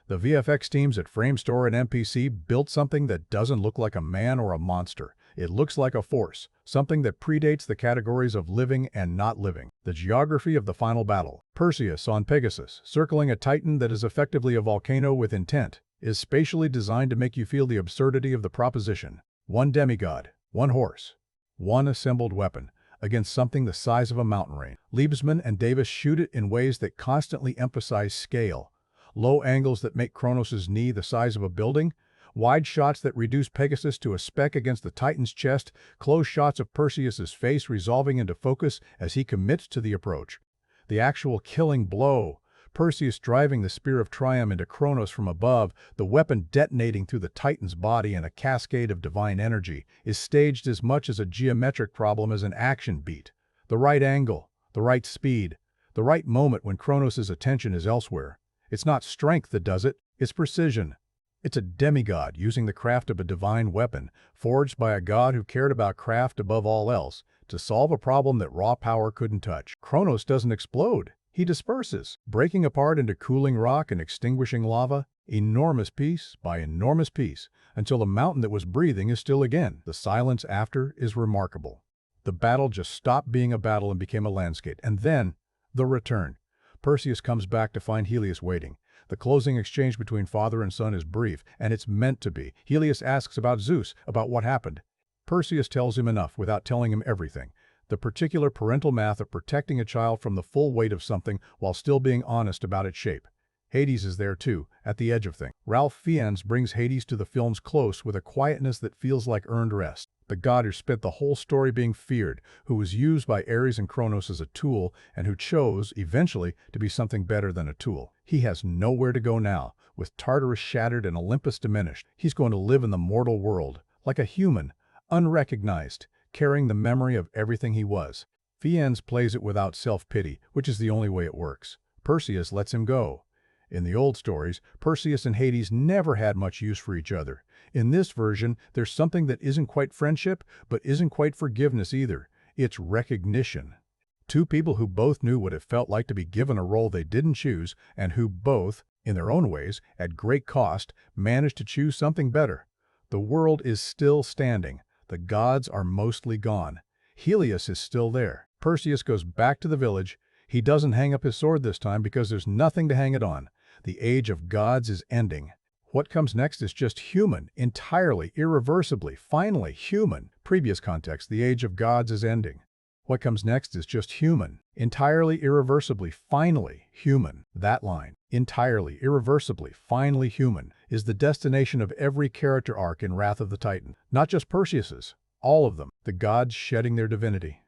The VFX teams at Framestore and MPC built something that doesn't look like a man or a monster. It looks like a force, something that predates the categories of living and not living. The geography of the final battle. Perseus on Pegasus, circling a titan that is effectively a volcano with intent, is spatially designed to make you feel the absurdity of the proposition. One demigod, one horse, one assembled weapon, against something the size of a mountain range. Liebesman and Davis shoot it in ways that constantly emphasize scale. Low angles that make Kronos' knee the size of a building, wide shots that reduce Pegasus to a speck against the Titan's chest, close shots of Perseus' face resolving into focus as he commits to the approach. The actual killing blow, Perseus driving the Spear of Trium into Kronos from above, the weapon detonating through the Titan's body in a cascade of divine energy, is staged as much as a geometric problem as an action beat. The right angle, the right speed, the right moment when Kronos' attention is elsewhere. It's not strength that does it, it's precision. It's a demigod using the craft of a divine weapon, forged by a god who cared about craft above all else, to solve a problem that raw power couldn't touch. Kronos doesn't explode. He disperses, breaking apart into cooling rock and extinguishing lava, enormous piece by enormous piece, until the mountain that was breathing is still again. The silence after is remarkable. The battle just stopped being a battle and became a landscape. And then, the return. Perseus comes back to find Helios waiting. The closing exchange between father and son is brief, and it's meant to be. Helios asks about Zeus, about what happened. Perseus tells him enough without telling him everything. The particular parental math of protecting a child from the full weight of something while still being honest about its shape. Hades is there too, at the edge of things. Ralph Fiennes brings Hades to the film's close with a quietness that feels like earned rest. The god who spent the whole story being feared, who was used by Ares and Kronos as a tool, and who chose, eventually, to be something better than a tool. He has nowhere to go now. With Tartarus shattered and Olympus diminished, he's going to live in the mortal world, like a human, unrecognized, carrying the memory of everything he was. Fiennes plays it without self-pity, which is the only way it works. Perseus lets him go. In the old stories, Perseus and Hades never had much use for each other. In this version, there's something that isn't quite friendship, but isn't quite forgiveness either. It's recognition. Two people who both knew what it felt like to be given a role they didn't choose, and who both, in their own ways, at great cost, managed to choose something better. The world is still standing. The gods are mostly gone. Helios is still there. Perseus goes back to the village. He doesn't hang up his sword this time because there's nothing to hang it on. The age of gods is ending. What comes next is just human, entirely, irreversibly, finally human. Previous context, the age of gods is ending. What comes next is just human, entirely, irreversibly, finally human. That line, entirely, irreversibly, finally human, is the destination of every character arc in Wrath of the Titan. Not just Perseus's, all of them. The gods shedding their divinity.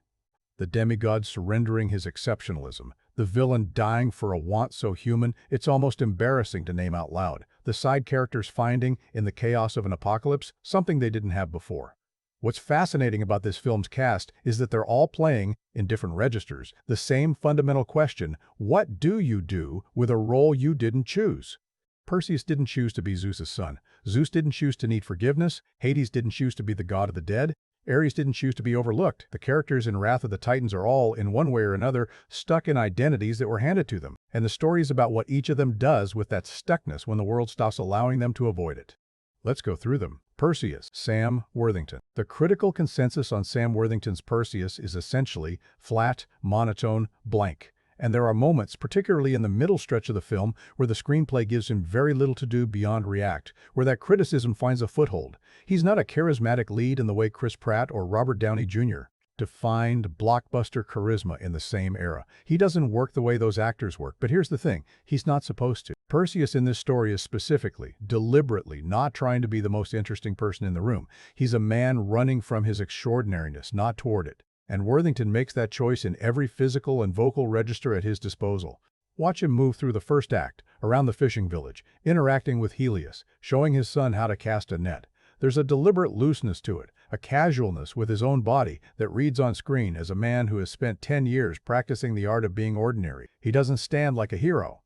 The demigod surrendering his exceptionalism. The villain dying for a want so human it's almost embarrassing to name out loud. The side characters finding, in the chaos of an apocalypse, something they didn't have before. What's fascinating about this film's cast is that they're all playing, in different registers, the same fundamental question: what do you do with a role you didn't choose? Perseus didn't choose to be Zeus's son. Zeus didn't choose to need forgiveness. Hades didn't choose to be the god of the dead. Ares didn't choose to be overlooked. The characters in Wrath of the Titans are all, in one way or another, stuck in identities that were handed to them, and the story is about what each of them does with that stuckness when the world stops allowing them to avoid it. Let's go through them. Perseus, Sam Worthington. The critical consensus on Sam Worthington's Perseus is essentially flat, monotone, blank. And there are moments, particularly in the middle stretch of the film, where the screenplay gives him very little to do beyond react, where that criticism finds a foothold. He's not a charismatic lead in the way Chris Pratt or Robert Downey Jr. defined blockbuster charisma in the same era. He doesn't work the way those actors work, but here's the thing, he's not supposed to. Perseus in this story is specifically, deliberately, not trying to be the most interesting person in the room. He's a man running from his extraordinariness, not toward it. And Worthington makes that choice in every physical and vocal register at his disposal. Watch him move through the first act, around the fishing village, interacting with Helios, showing his son how to cast a net. There's a deliberate looseness to it, a casualness with his own body that reads on screen as a man who has spent 10 years practicing the art of being ordinary. He doesn't stand like a hero.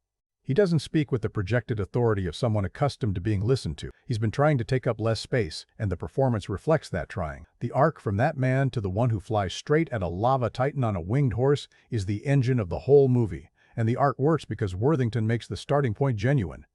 He doesn't speak with the projected authority of someone accustomed to being listened to. He's been trying to take up less space, and the performance reflects that trying. The arc from that man to the one who flies straight at a lava titan on a winged horse is the engine of the whole movie, and the arc works because Worthington makes the starting point genuine.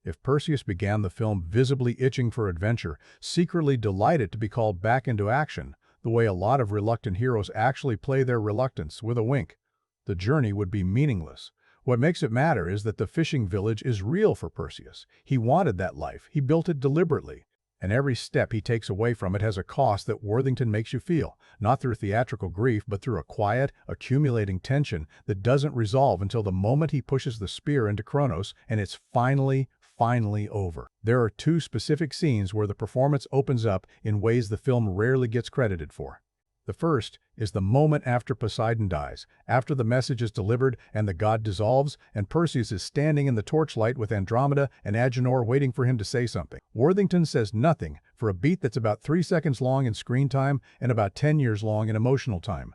If Perseus began the film visibly itching for adventure, secretly delighted to be called back into action, the way a lot of reluctant heroes actually play their reluctance with a wink, the journey would be meaningless. What makes it matter is that the fishing village is real for Perseus. He wanted that life. He built it deliberately. And every step he takes away from it has a cost that Worthington makes you feel, not through theatrical grief, but through a quiet, accumulating tension that doesn't resolve until the moment he pushes the spear into Kronos and it's finally over. There are two specific scenes where the performance opens up in ways the film rarely gets credited for. The first is the moment after Poseidon dies, after the message is delivered and the god dissolves, and Perseus is standing in the torchlight with Andromeda and Agenor waiting for him to say something. Worthington says nothing for a beat that's about 3 seconds long in screen time and about 10 years long in emotional time.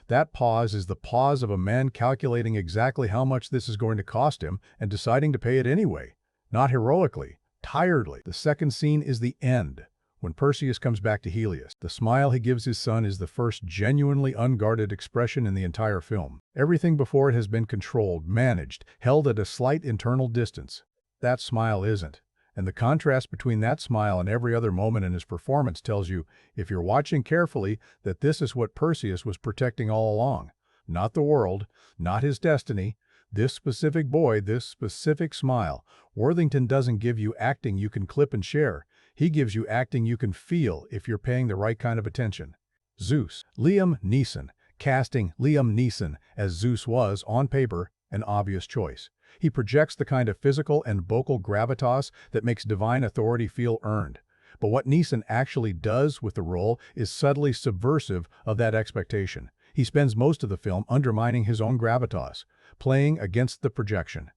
That pause is the pause of a man calculating exactly how much this is going to cost him and deciding to pay it anyway. Not heroically, tiredly. The second scene is the end. When Perseus comes back to Helios, the smile he gives his son is the first genuinely unguarded expression in the entire film. Everything before it has been controlled, managed, held at a slight internal distance. That smile isn't. And the contrast between that smile and every other moment in his performance tells you, if you're watching carefully, that this is what Perseus was protecting all along. Not the world, not his destiny. This specific boy, this specific smile. Worthington doesn't give you acting you can clip and share. He gives you acting you can feel if you're paying the right kind of attention. Zeus, Liam Neeson, casting Liam Neeson as Zeus was, on paper, an obvious choice. He projects the kind of physical and vocal gravitas that makes divine authority feel earned. But what Neeson actually does with the role is subtly subversive of that expectation. He spends most of the film undermining his own gravitas, playing against the projection.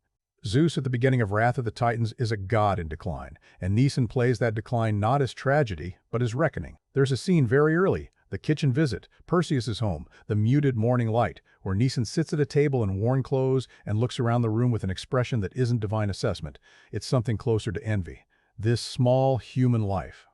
Zeus at the beginning of Wrath of the Titans is a god in decline, and Neeson plays that decline not as tragedy, but as reckoning. There's a scene very early, the kitchen visit, Perseus' home, the muted morning light, where Neeson sits at a table in worn clothes and looks around the room with an expression that isn't divine assessment. It's something closer to envy. This small human life.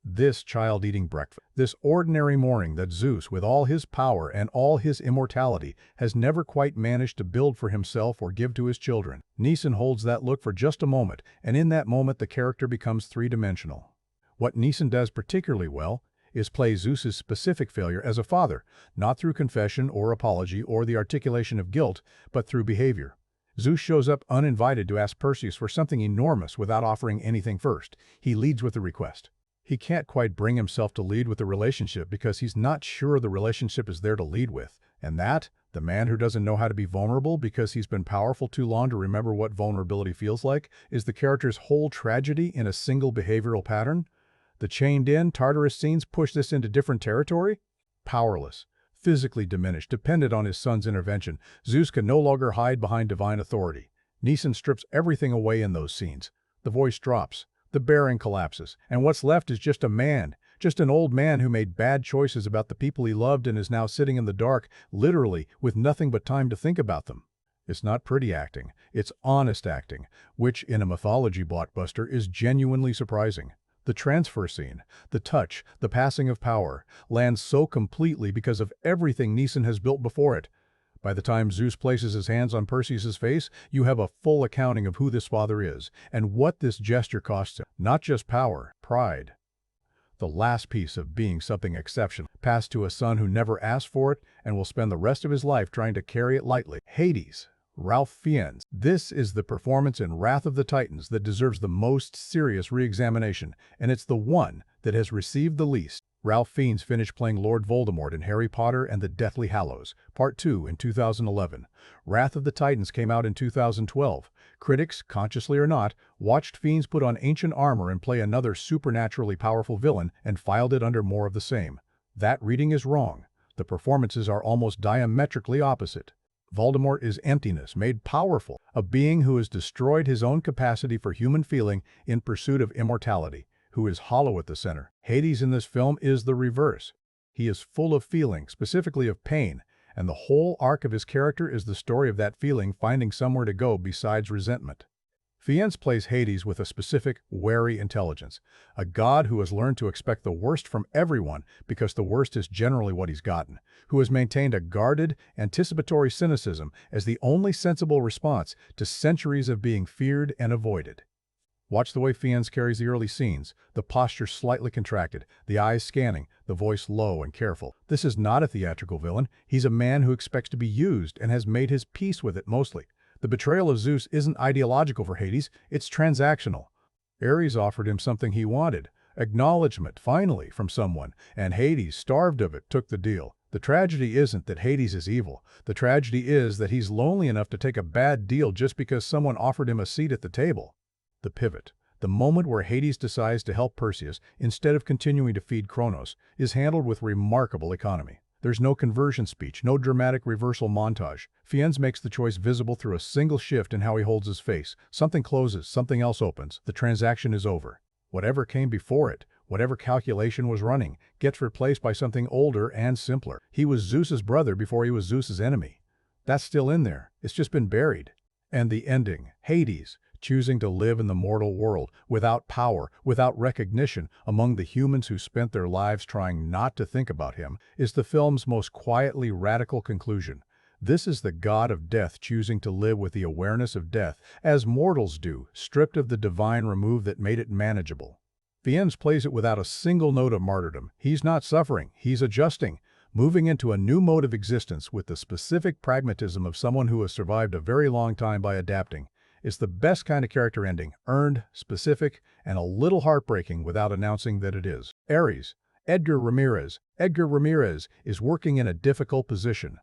This child eating breakfast. This ordinary morning that Zeus, with all his power and all his immortality, has never quite managed to build for himself or give to his children. Neeson holds that look for just a moment, and in that moment the character becomes three-dimensional. What Neeson does particularly well is play Zeus's specific failure as a father, not through confession or apology or the articulation of guilt, but through behavior. Zeus shows up uninvited to ask Perseus for something enormous without offering anything first. He leads with a request. He can't quite bring himself to lead with the relationship because he's not sure the relationship is there to lead with. And that, the man who doesn't know how to be vulnerable because he's been powerful too long to remember what vulnerability feels like, is the character's whole tragedy in a single behavioral pattern. The chained-in Tartarus scenes push this into different territory. Powerless, physically diminished, dependent on his son's intervention, Zeus can no longer hide behind divine authority. Neeson strips everything away in those scenes. The voice drops. The bearing collapses, and what's left is just a man, just an old man who made bad choices about the people he loved and is now sitting in the dark, literally, with nothing but time to think about them. It's not pretty acting, it's honest acting, which in a mythology blockbuster is genuinely surprising. The transfer scene, the touch, the passing of power, lands so completely because of everything Neeson has built before it. By the time Zeus places his hands on Perseus' face, you have a full accounting of who this father is and what this gesture costs him. Not just power, pride. The last piece of being something exceptional, passed to a son who never asked for it and will spend the rest of his life trying to carry it lightly. Hades. Ralph Fiennes. This is the performance in Wrath of the Titans that deserves the most serious re-examination, and it's the one that has received the least. Ralph Fiennes finished playing Lord Voldemort in Harry Potter and the Deathly Hallows, Part 2 in 2011. Wrath of the Titans came out in 2012. Critics, consciously or not, watched Fiennes put on ancient armor and play another supernaturally powerful villain and filed it under more of the same. That reading is wrong. The performances are almost diametrically opposite. Voldemort is emptiness made powerful, a being who has destroyed his own capacity for human feeling in pursuit of immortality, who is hollow at the center. Hades in this film is the reverse. He is full of feeling, specifically of pain, and the whole arc of his character is the story of that feeling finding somewhere to go besides resentment. Fiennes plays Hades with a specific, wary intelligence, a god who has learned to expect the worst from everyone because the worst is generally what he's gotten, who has maintained a guarded, anticipatory cynicism as the only sensible response to centuries of being feared and avoided. Watch the way Fiennes carries the early scenes, the posture slightly contracted, the eyes scanning, the voice low and careful. This is not a theatrical villain. He's a man who expects to be used and has made his peace with it mostly. The betrayal of Zeus isn't ideological for Hades, it's transactional. Ares offered him something he wanted, acknowledgement, finally, from someone, and Hades, starved of it, took the deal. The tragedy isn't that Hades is evil. The tragedy is that he's lonely enough to take a bad deal just because someone offered him a seat at the table. The pivot, the moment where Hades decides to help Perseus instead of continuing to feed Kronos, is handled with remarkable economy. There's no conversion speech, no dramatic reversal montage. Fiennes makes the choice visible through a single shift in how he holds his face. Something closes, something else opens. The transaction is over. Whatever came before it, whatever calculation was running, gets replaced by something older and simpler. He was Zeus's brother before he was Zeus's enemy. That's still in there. It's just been buried. And the ending, Hades, choosing to live in the mortal world, without power, without recognition, among the humans who spent their lives trying not to think about him, is the film's most quietly radical conclusion. This is the god of death choosing to live with the awareness of death, as mortals do, stripped of the divine remove that made it manageable. Fiennes plays it without a single note of martyrdom. He's not suffering, he's adjusting, moving into a new mode of existence with the specific pragmatism of someone who has survived a very long time by adapting. It's the best kind of character ending, earned, specific, and a little heartbreaking without announcing that it is. Ares. Edgar Ramirez. Edgar Ramirez is working in a difficult position.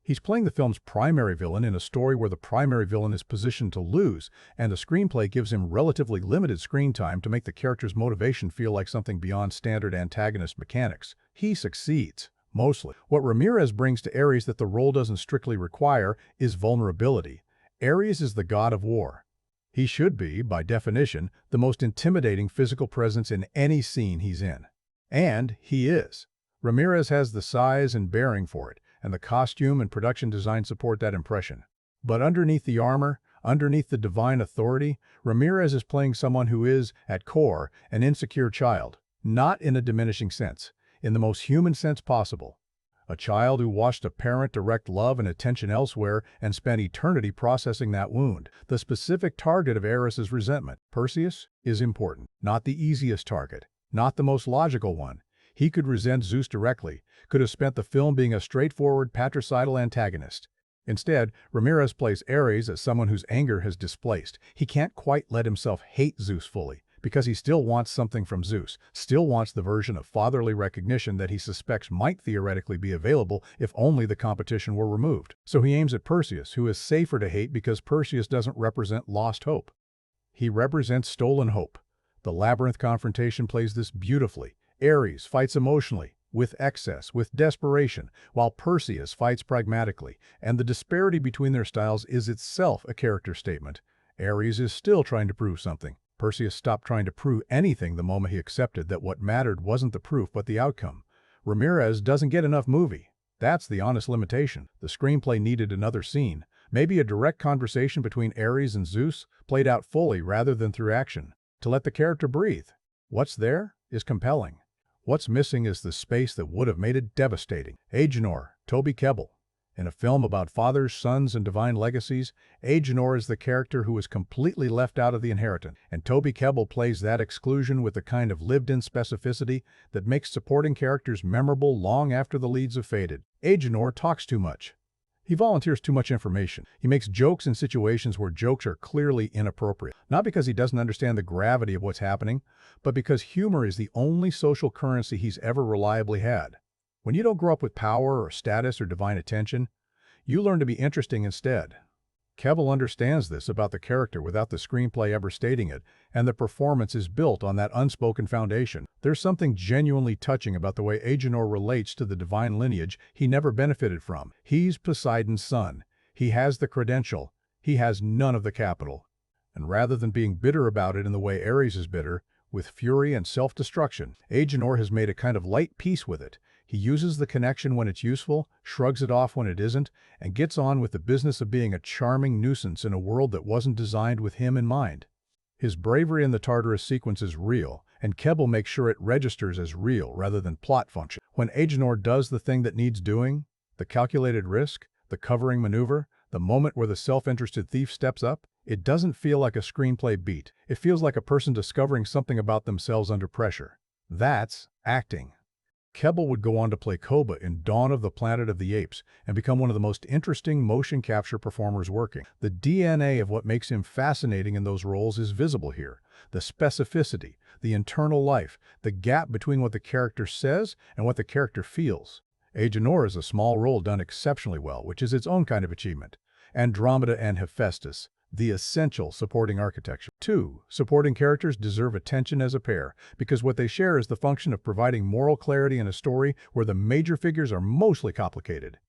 He's playing the film's primary villain in a story where the primary villain is positioned to lose, and the screenplay gives him relatively limited screen time to make the character's motivation feel like something beyond standard antagonist mechanics. He succeeds, mostly. What Ramirez brings to Ares that the role doesn't strictly require is vulnerability. Ares is the god of war. He should be, by definition, the most intimidating physical presence in any scene he's in. And he is. Ramirez has the size and bearing for it, and the costume and production design support that impression. But underneath the armor, underneath the divine authority, Ramirez is playing someone who is, at core, an insecure child. Not in a diminishing sense, in the most human sense possible. A child who watched a parent direct love and attention elsewhere and spent eternity processing that wound. The specific target of Ares's resentment, Perseus, is important. Not the easiest target, not the most logical one. He could resent Zeus directly, could have spent the film being a straightforward patricidal antagonist. Instead, Ramirez plays Ares as someone whose anger has displaced. He can't quite let himself hate Zeus fully, because he still wants something from Zeus, still wants the version of fatherly recognition that he suspects might theoretically be available if only the competition were removed. So he aims at Perseus, who is safer to hate because Perseus doesn't represent lost hope. He represents stolen hope. The Labyrinth confrontation plays this beautifully. Ares fights emotionally, with excess, with desperation, while Perseus fights pragmatically, and the disparity between their styles is itself a character statement. Ares is still trying to prove something. Perseus stopped trying to prove anything the moment he accepted that what mattered wasn't the proof but the outcome. Ramirez doesn't get enough movie. That's the honest limitation. The screenplay needed another scene, maybe a direct conversation between Ares and Zeus, played out fully rather than through action, to let the character breathe. What's there is compelling. What's missing is the space that would have made it devastating. Agenor, Toby Kebbell. In a film about fathers, sons, and divine legacies, Agenor is the character who is completely left out of the inheritance, and Toby Kebbell plays that exclusion with the kind of lived-in specificity that makes supporting characters memorable long after the leads have faded. Agenor talks too much. He volunteers too much information. He makes jokes in situations where jokes are clearly inappropriate. Not because he doesn't understand the gravity of what's happening, but because humor is the only social currency he's ever reliably had. When you don't grow up with power or status or divine attention, you learn to be interesting instead. Kebbell understands this about the character without the screenplay ever stating it, and the performance is built on that unspoken foundation. There's something genuinely touching about the way Agenor relates to the divine lineage he never benefited from. He's Poseidon's son. He has the credential. He has none of the capital. And rather than being bitter about it in the way Ares is bitter, with fury and self-destruction, Agenor has made a kind of light peace with it. He uses the connection when it's useful, shrugs it off when it isn't, and gets on with the business of being a charming nuisance in a world that wasn't designed with him in mind. His bravery in the Tartarus sequence is real, and Kebbell makes sure it registers as real rather than plot function. When Agenor does the thing that needs doing, the calculated risk, the covering maneuver, the moment where the self-interested thief steps up, it doesn't feel like a screenplay beat. It feels like a person discovering something about themselves under pressure. That's acting. Kebbell would go on to play Koba in Dawn of the Planet of the Apes and become one of the most interesting motion capture performers working. The DNA of what makes him fascinating in those roles is visible here. The specificity, the internal life, the gap between what the character says and what the character feels. Agenor is a small role done exceptionally well, which is its own kind of achievement. Andromeda and Hephaestus, the essential supporting architecture. 2. Supporting characters deserve attention as a pair, because what they share is the function of providing moral clarity in a story where the major figures are mostly complicated.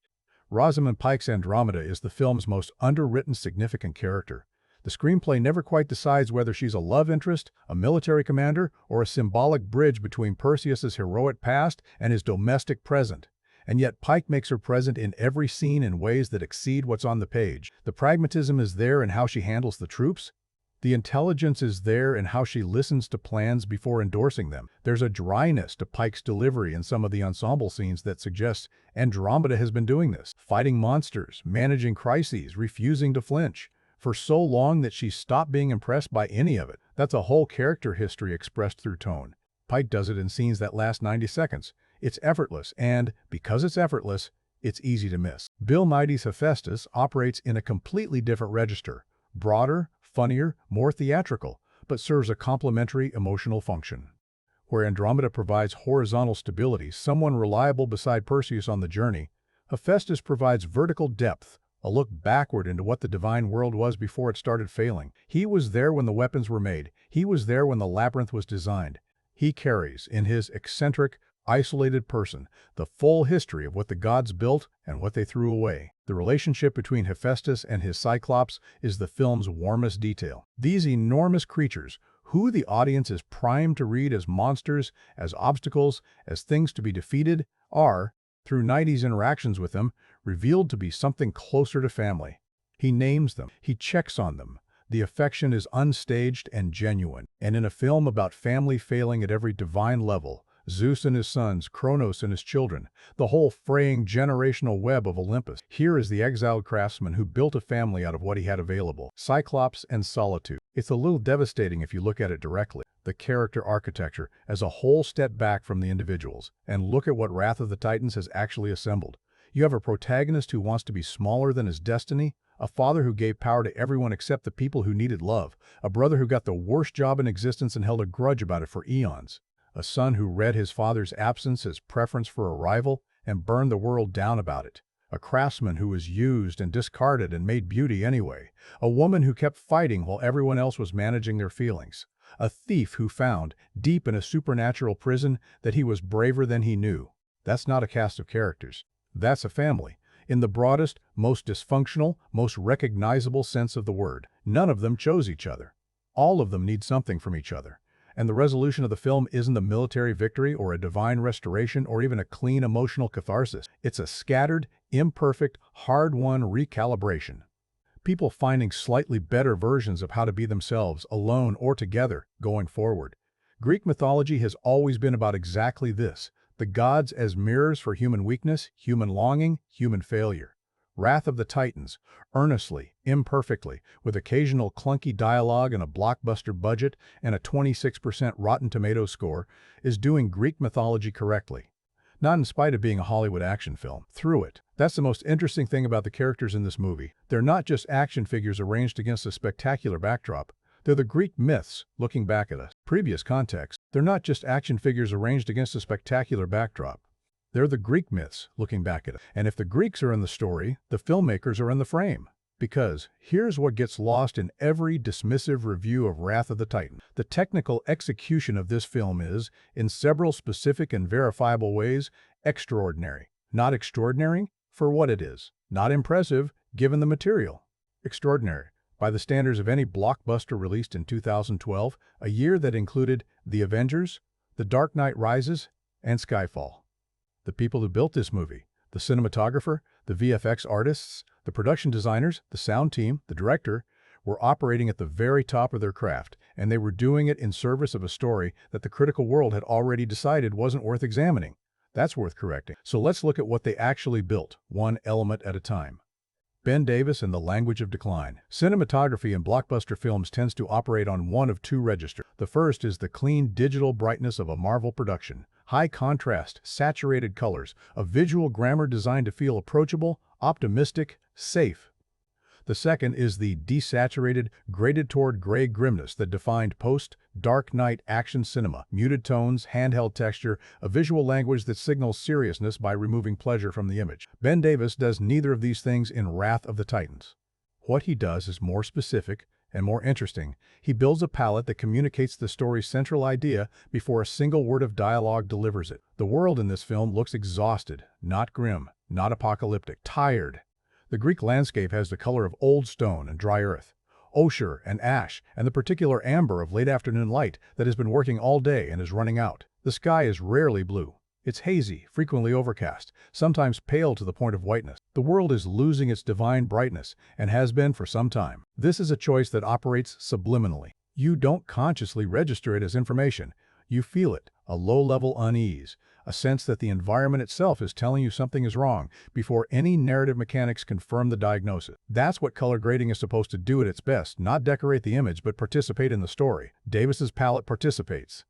Rosamund Pike's Andromeda is the film's most underwritten significant character. The screenplay never quite decides whether she's a love interest, a military commander, or a symbolic bridge between Perseus's heroic past and his domestic present. And yet Pike makes her present in every scene in ways that exceed what's on the page. The pragmatism is there in how she handles the troops. The intelligence is there in how she listens to plans before endorsing them. There's a dryness to Pike's delivery in some of the ensemble scenes that suggests Andromeda has been doing this, fighting monsters, managing crises, refusing to flinch, for so long that she stopped being impressed by any of it. That's a whole character history expressed through tone. Pike does it in scenes that last 90 seconds. It's effortless, and because it's effortless, it's easy to miss. Bill Nighy's Hephaestus operates in a completely different register, broader, funnier, more theatrical, but serves a complementary emotional function. Where Andromeda provides horizontal stability, someone reliable beside Perseus on the journey, Hephaestus provides vertical depth, a look backward into what the divine world was before it started failing. He was there when the weapons were made. He was there when the labyrinth was designed. He carries, in his eccentric, isolated person, the full history of what the gods built and what they threw away. The relationship between Hephaestus and his Cyclops is the film's warmest detail. These enormous creatures, who the audience is primed to read as monsters, as obstacles, as things to be defeated, are, through Nighty's interactions with them, revealed to be something closer to family. He names them. He checks on them. The affection is unstaged and genuine. And in a film about family failing at every divine level, Zeus and his sons, Kronos and his children, the whole fraying generational web of Olympus. Here is the exiled craftsman who built a family out of what he had available. Cyclops and solitude. It's a little devastating if you look at it directly. The character architecture as a whole step back from the individuals. And look at what Wrath of the Titans has actually assembled. You have a protagonist who wants to be smaller than his destiny, a father who gave power to everyone except the people who needed love, a brother who got the worst job in existence and held a grudge about it for eons, a son who read his father's absence as preference for a rival and burned the world down about it, a craftsman who was used and discarded and made beauty anyway, a woman who kept fighting while everyone else was managing their feelings, a thief who found, deep in a supernatural prison, that he was braver than he knew. That's not a cast of characters. That's a family, in the broadest, most dysfunctional, most recognizable sense of the word. None of them chose each other. All of them need something from each other. And the resolution of the film isn't a military victory or a divine restoration or even a clean emotional catharsis. It's a scattered, imperfect, hard-won recalibration. People finding slightly better versions of how to be themselves, alone or together, going forward. Greek mythology has always been about exactly this. The gods as mirrors for human weakness, human longing, human failure. Wrath of the Titans, earnestly, imperfectly, with occasional clunky dialogue and a blockbuster budget and a 26% Rotten Tomatoes score, is doing Greek mythology correctly. Not in spite of being a Hollywood action film. Through it. That's the most interesting thing about the characters in this movie. They're not just action figures arranged against a spectacular backdrop. They're the Greek myths, looking back at a previous context. They're not just action figures arranged against a spectacular backdrop. They're the Greek myths, looking back at it. And if the Greeks are in the story, the filmmakers are in the frame. Because here's what gets lost in every dismissive review of Wrath of the Titan. The technical execution of this film is, in several specific and verifiable ways, extraordinary. Not extraordinary for what it is. Not impressive, given the material. Extraordinary, by the standards of any blockbuster released in 2012, a year that included The Avengers, The Dark Knight Rises, and Skyfall. The people who built this movie, the cinematographer, the VFX artists, the production designers, the sound team, the director, were operating at the very top of their craft, and they were doing it in service of a story that the critical world had already decided wasn't worth examining. That's worth correcting. So let's look at what they actually built, one element at a time. Ben Davis and the Language of Decline. Cinematography in blockbuster films tends to operate on one of two registers. The first is the clean digital brightness of a Marvel production. High contrast, saturated colors, a visual grammar designed to feel approachable, optimistic, safe. The second is the desaturated, graded toward gray grimness that defined post-Dark Knight action cinema. Muted tones, handheld texture, a visual language that signals seriousness by removing pleasure from the image. Ben Davis does neither of these things in Wrath of the Titans. What he does is more specific and more interesting. He builds a palette that communicates the story's central idea before a single word of dialogue delivers it. The world in this film looks exhausted, not grim, not apocalyptic, tired. The Greek landscape has the color of old stone and dry earth, ochre and ash, and the particular amber of late afternoon light that has been working all day and is running out. The sky is rarely blue. It's hazy, frequently overcast, sometimes pale to the point of whiteness. The world is losing its divine brightness and has been for some time. This is a choice that operates subliminally. You don't consciously register it as information. You feel it, a low-level unease, a sense that the environment itself is telling you something is wrong before any narrative mechanics confirm the diagnosis. That's what color grading is supposed to do at its best, not decorate the image but participate in the story. Davis's palette participates.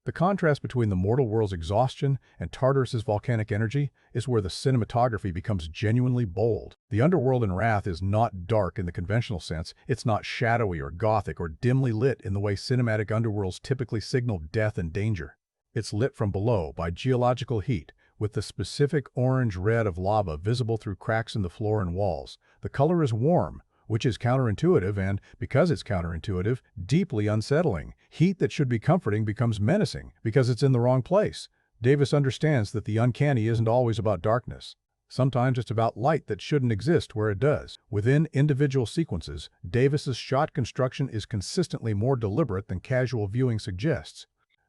The contrast between the mortal world's exhaustion and Tartarus's volcanic energy is where the cinematography becomes genuinely bold. The underworld in Wrath is not dark in the conventional sense. It's not shadowy or gothic or dimly lit in the way cinematic underworlds typically signal death and danger. It's lit from below by geological heat, with the specific orange-red of lava visible through cracks in the floor and walls. The color is warm, which is counterintuitive and, because it's counterintuitive, deeply unsettling. Heat that should be comforting becomes menacing because it's in the wrong place. Davis understands that the uncanny isn't always about darkness. Sometimes it's about light that shouldn't exist where it does. Within individual sequences, Davis's shot construction is consistently more deliberate than casual viewing suggests.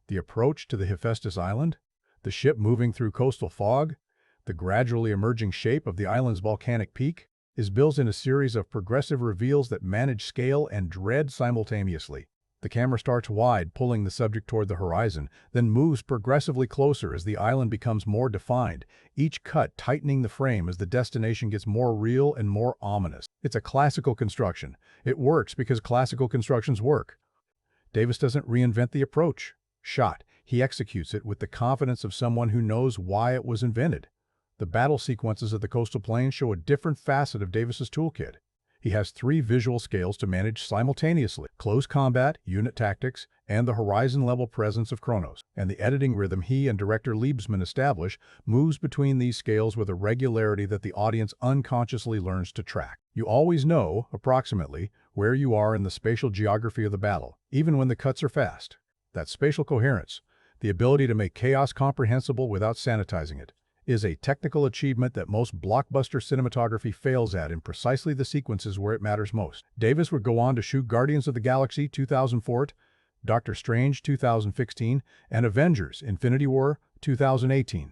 The approach to the Hephaestus Island, the ship moving through coastal fog, the gradually emerging shape of the island's volcanic peak, is built in a series of progressive reveals that manage scale and dread simultaneously. The camera starts wide, pulling the subject toward the horizon, then moves progressively closer as the island becomes more defined, each cut tightening the frame as the destination gets more real and more ominous. It's a classical construction. It works because classical constructions work. Davis doesn't reinvent the approach. Shot. He executes it with the confidence of someone who knows why it was invented. The battle sequences of the coastal plain show a different facet of Davis's toolkit. He has 3 visual scales to manage simultaneously: close combat, unit tactics, and the horizon-level presence of Kronos. And the editing rhythm he and director Liebsman establish moves between these scales with a regularity that the audience unconsciously learns to track. You always know, approximately, where you are in the spatial geography of the battle, even when the cuts are fast. That spatial coherence, the ability to make chaos comprehensible without sanitizing it, is a technical achievement that most blockbuster cinematography fails at in precisely the sequences where it matters most. Davis would go on to shoot Guardians of the Galaxy 2004, Doctor Strange 2016, and Avengers: Infinity War 2018.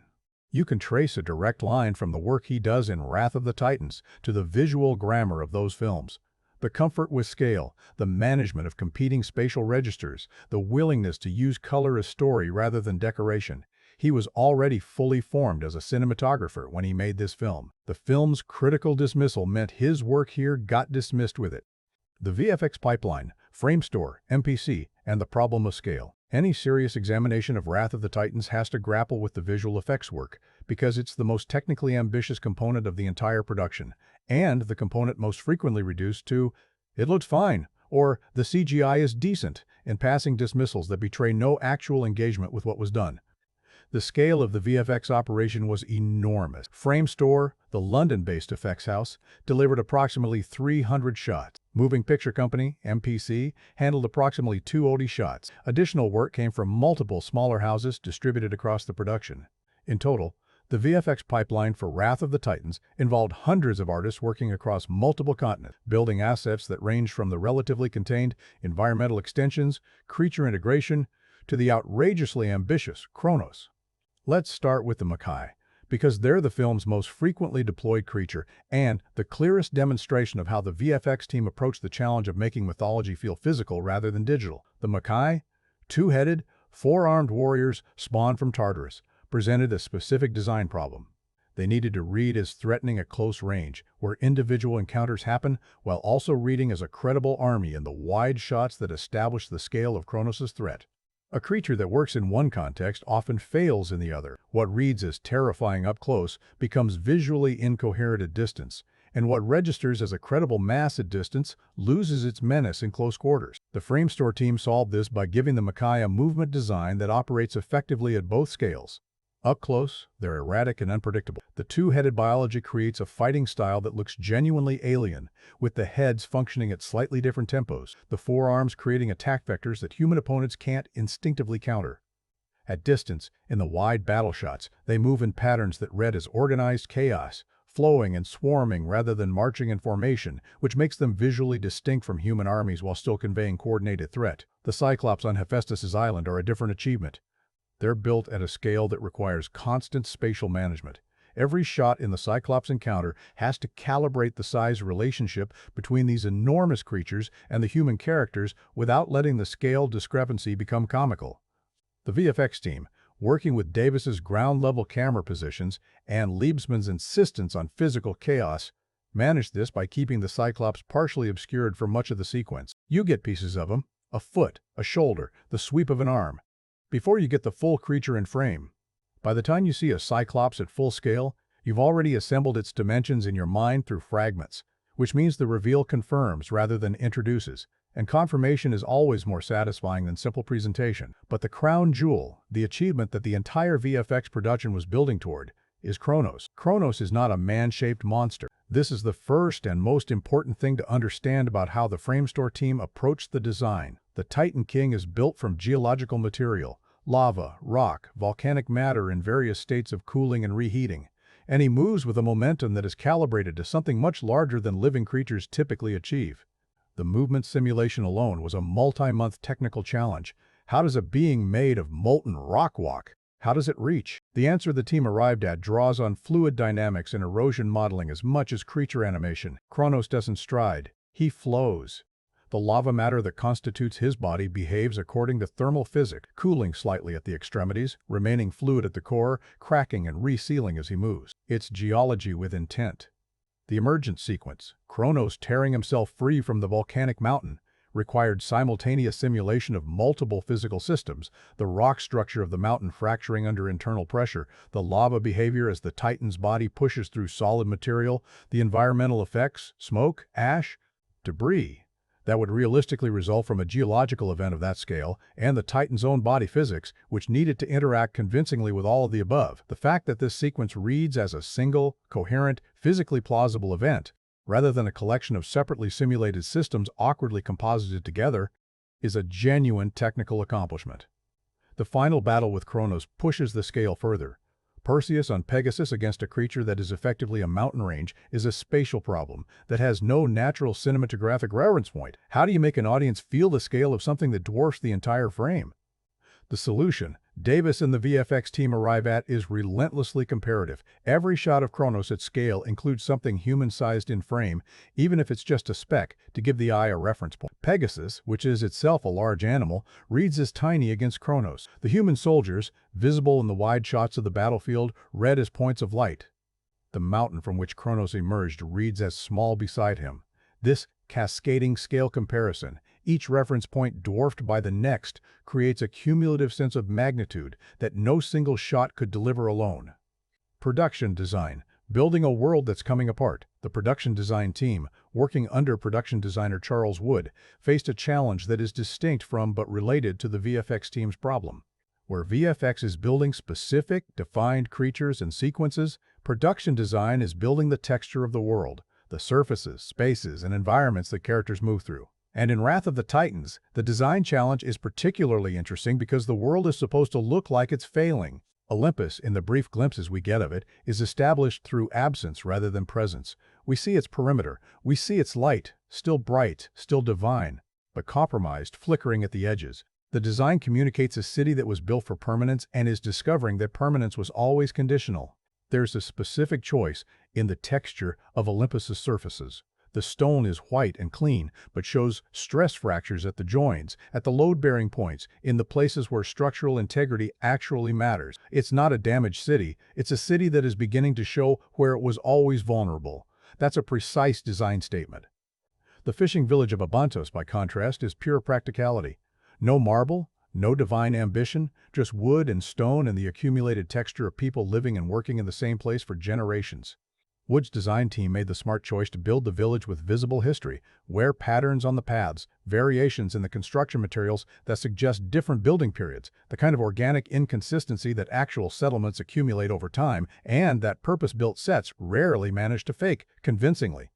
You can trace a direct line from the work he does in Wrath of the Titans to the visual grammar of those films. The comfort with scale, the management of competing spatial registers, the willingness to use color as story rather than decoration. He was already fully formed as a cinematographer when he made this film. The film's critical dismissal meant his work here got dismissed with it. The VFX pipeline, frame store, MPC, and the problem of scale. Any serious examination of Wrath of the Titans has to grapple with the visual effects work, because it's the most technically ambitious component of the entire production, and the component most frequently reduced to, "It looks fine," or "The CGI is decent," in passing dismissals that betray no actual engagement with what was done. The scale of the VFX operation was enormous. Frame Store, the London-based effects house, delivered approximately 300 shots. Moving Picture Company, MPC, handled approximately 280 shots. Additional work came from multiple smaller houses distributed across the production. In total, the VFX pipeline for Wrath of the Titans involved hundreds of artists working across multiple continents, building assets that ranged from the relatively contained environmental extensions, creature integration, to the outrageously ambitious Kronos. Let's start with the Makai, because they're the film's most frequently deployed creature and the clearest demonstration of how the VFX team approached the challenge of making mythology feel physical rather than digital. The Makai, 2-headed, 4-armed warriors spawned from Tartarus, presented a specific design problem. They needed to read as threatening at close range, where individual encounters happen, while also reading as a credible army in the wide shots that establish the scale of Kronos' threat. A creature that works in one context often fails in the other. What reads as terrifying up close becomes visually incoherent at distance, and what registers as a credible mass at distance loses its menace in close quarters. The Frame Store team solved this by giving the Makai a movement design that operates effectively at both scales. Up close, they're erratic and unpredictable. The 2-headed biology creates a fighting style that looks genuinely alien, with the heads functioning at slightly different tempos, the 4 arms creating attack vectors that human opponents can't instinctively counter. At distance, in the wide battle shots, they move in patterns that read as organized chaos, flowing and swarming rather than marching in formation, which makes them visually distinct from human armies while still conveying coordinated threat. The Cyclops on Hephaestus' island are a different achievement. They're built at a scale that requires constant spatial management. Every shot in the Cyclops encounter has to calibrate the size relationship between these enormous creatures and the human characters without letting the scale discrepancy become comical. The VFX team, working with Davis's ground-level camera positions and Liebsman's insistence on physical chaos, managed this by keeping the Cyclops partially obscured for much of the sequence. You get pieces of him, a foot, a shoulder, the sweep of an arm, before you get the full creature in frame. By the time you see a Cyclops at full scale, you've already assembled its dimensions in your mind through fragments, which means the reveal confirms rather than introduces. And confirmation is always more satisfying than simple presentation. But the crown jewel, the achievement that the entire VFX production was building toward, is Kronos. Kronos is not a man-shaped monster. This is the first and most important thing to understand about how the Framestore team approached the design. The Titan King is built from geological material, lava, rock, volcanic matter in various states of cooling and reheating, and he moves with a momentum that is calibrated to something much larger than living creatures typically achieve. The movement simulation alone was a multi-month technical challenge. How does a being made of molten rock walk? How does it reach? The answer the team arrived at draws on fluid dynamics and erosion modeling as much as creature animation. Kronos doesn't stride, he flows. The lava matter that constitutes his body behaves according to thermal physics, cooling slightly at the extremities, remaining fluid at the core, cracking and resealing as he moves. It's geology with intent. The emergence sequence, Kronos tearing himself free from the volcanic mountain, required simultaneous simulation of multiple physical systems, the rock structure of the mountain fracturing under internal pressure, the lava behavior as the Titan's body pushes through solid material, the environmental effects, smoke, ash, debris, that would realistically result from a geological event of that scale, and the Titan's own body physics, which needed to interact convincingly with all of the above. The fact that this sequence reads as a single, coherent, physically plausible event, rather than a collection of separately simulated systems awkwardly composited together, is a genuine technical accomplishment. The final battle with Kronos pushes the scale further. Perseus on Pegasus against a creature that is effectively a mountain range is a spatial problem that has no natural cinematographic reference point. How do you make an audience feel the scale of something that dwarfs the entire frame? The solution Davis and the VFX team arrive at is relentlessly comparative. Every shot of Kronos at scale includes something human-sized in frame, even if it's just a speck, to give the eye a reference point. Pegasus, which is itself a large animal, reads as tiny against Kronos. The human soldiers, visible in the wide shots of the battlefield, read as points of light. The mountain from which Kronos emerged reads as small beside him. This cascading scale comparison, each reference point dwarfed by the next, creates a cumulative sense of magnitude that no single shot could deliver alone. Production design. Building a world that's coming apart. The production design team, working under production designer Charles Wood, faced a challenge that is distinct from but related to the VFX team's problem. Where VFX is building specific, defined creatures and sequences, production design is building the texture of the world, the surfaces, spaces, and environments that characters move through. And in Wrath of the Titans, the design challenge is particularly interesting because the world is supposed to look like it's failing. Olympus, in the brief glimpses we get of it, is established through absence rather than presence. We see its perimeter, we see its light, still bright, still divine, but compromised, flickering at the edges. The design communicates a city that was built for permanence and is discovering that permanence was always conditional. There's a specific choice in the texture of Olympus's surfaces. The stone is white and clean, but shows stress fractures at the joins, at the load-bearing points, in the places where structural integrity actually matters. It's not a damaged city, it's a city that is beginning to show where it was always vulnerable. That's a precise design statement. The fishing village of Abantos, by contrast, is pure practicality. No marble, no divine ambition, just wood and stone and the accumulated texture of people living and working in the same place for generations. Wood's design team made the smart choice to build the village with visible history, wear patterns on the paths, variations in the construction materials that suggest different building periods, the kind of organic inconsistency that actual settlements accumulate over time, and that purpose-built sets rarely manage to fake convincingly.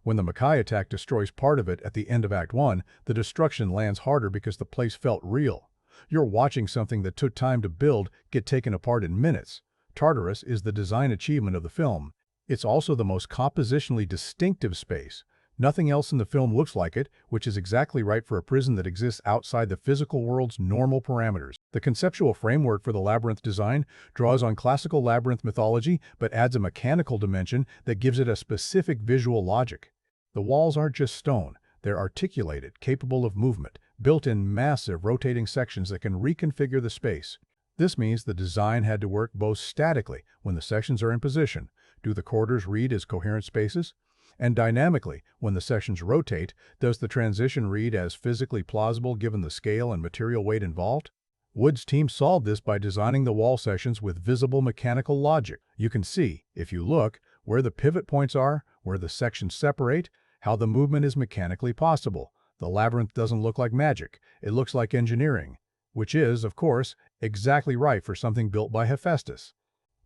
When the Makai attack destroys part of it at the end of Act 1, the destruction lands harder because the place felt real. You're watching something that took time to build get taken apart in minutes. Tartarus is the design achievement of the film. It's also the most compositionally distinctive space. Nothing else in the film looks like it, which is exactly right for a prison that exists outside the physical world's normal parameters. The conceptual framework for the labyrinth design draws on classical labyrinth mythology, but adds a mechanical dimension that gives it a specific visual logic. The walls aren't just stone, they're articulated, capable of movement, built in massive rotating sections that can reconfigure the space. This means the design had to work both statically, when the sections are in position, do the corridors read as coherent spaces? And dynamically, when the sections rotate, does the transition read as physically plausible given the scale and material weight involved? Wood's team solved this by designing the wall sections with visible mechanical logic. You can see, if you look, where the pivot points are, where the sections separate, how the movement is mechanically possible. The labyrinth doesn't look like magic, it looks like engineering, which is, of course, exactly right for something built by Hephaestus.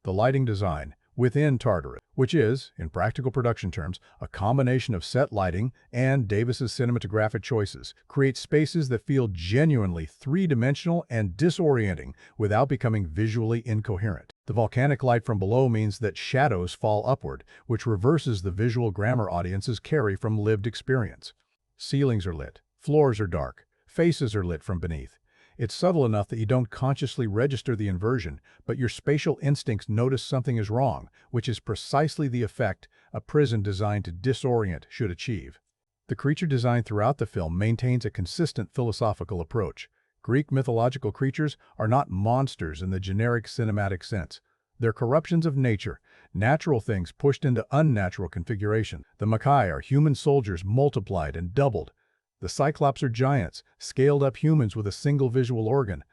The lighting design within Tartarus, which is, in practical production terms, a combination of set lighting and Davis's cinematographic choices, creates spaces that feel genuinely three-dimensional and disorienting without becoming visually incoherent. The volcanic light from below means that shadows fall upward, which reverses the visual grammar audiences carry from lived experience. Ceilings are lit, floors are dark, faces are lit from beneath. It's subtle enough that you don't consciously register the inversion, but your spatial instincts notice something is wrong, which is precisely the effect a prison designed to disorient should achieve. The creature design throughout the film maintains a consistent philosophical approach. Greek mythological creatures are not monsters in the generic cinematic sense. They're corruptions of nature, natural things pushed into unnatural configuration. The Makai are human soldiers multiplied and doubled. The Cyclops are giants, scaled-up humans with a single visual organ.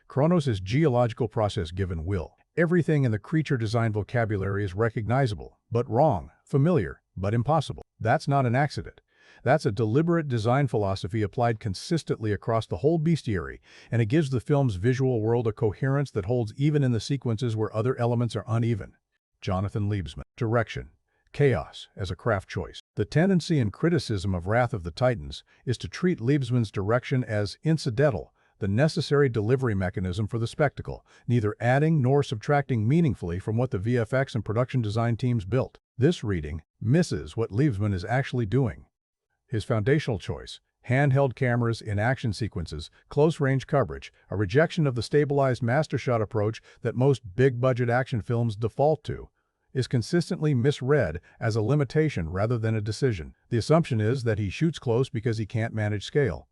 Kronos is geological process given will. Everything in the creature design vocabulary is recognizable, but wrong, familiar, but impossible. That's not an accident. That's a deliberate design philosophy applied consistently across the whole bestiary, and it gives the film's visual world a coherence that holds even in the sequences where other elements are uneven. Jonathan Liebesman. Direction. Chaos as a craft choice. The tendency and criticism of Wrath of the Titans is to treat Liebesman's direction as incidental, the necessary delivery mechanism for the spectacle, neither adding nor subtracting meaningfully from what the VFX and production design teams built. This reading misses what Liebesman is actually doing. His foundational choice, handheld cameras in action sequences, close-range coverage, a rejection of the stabilized mastershot approach that most big-budget action films default to, is consistently misread as a limitation rather than a decision. The assumption is that he shoots close because he can't manage scale.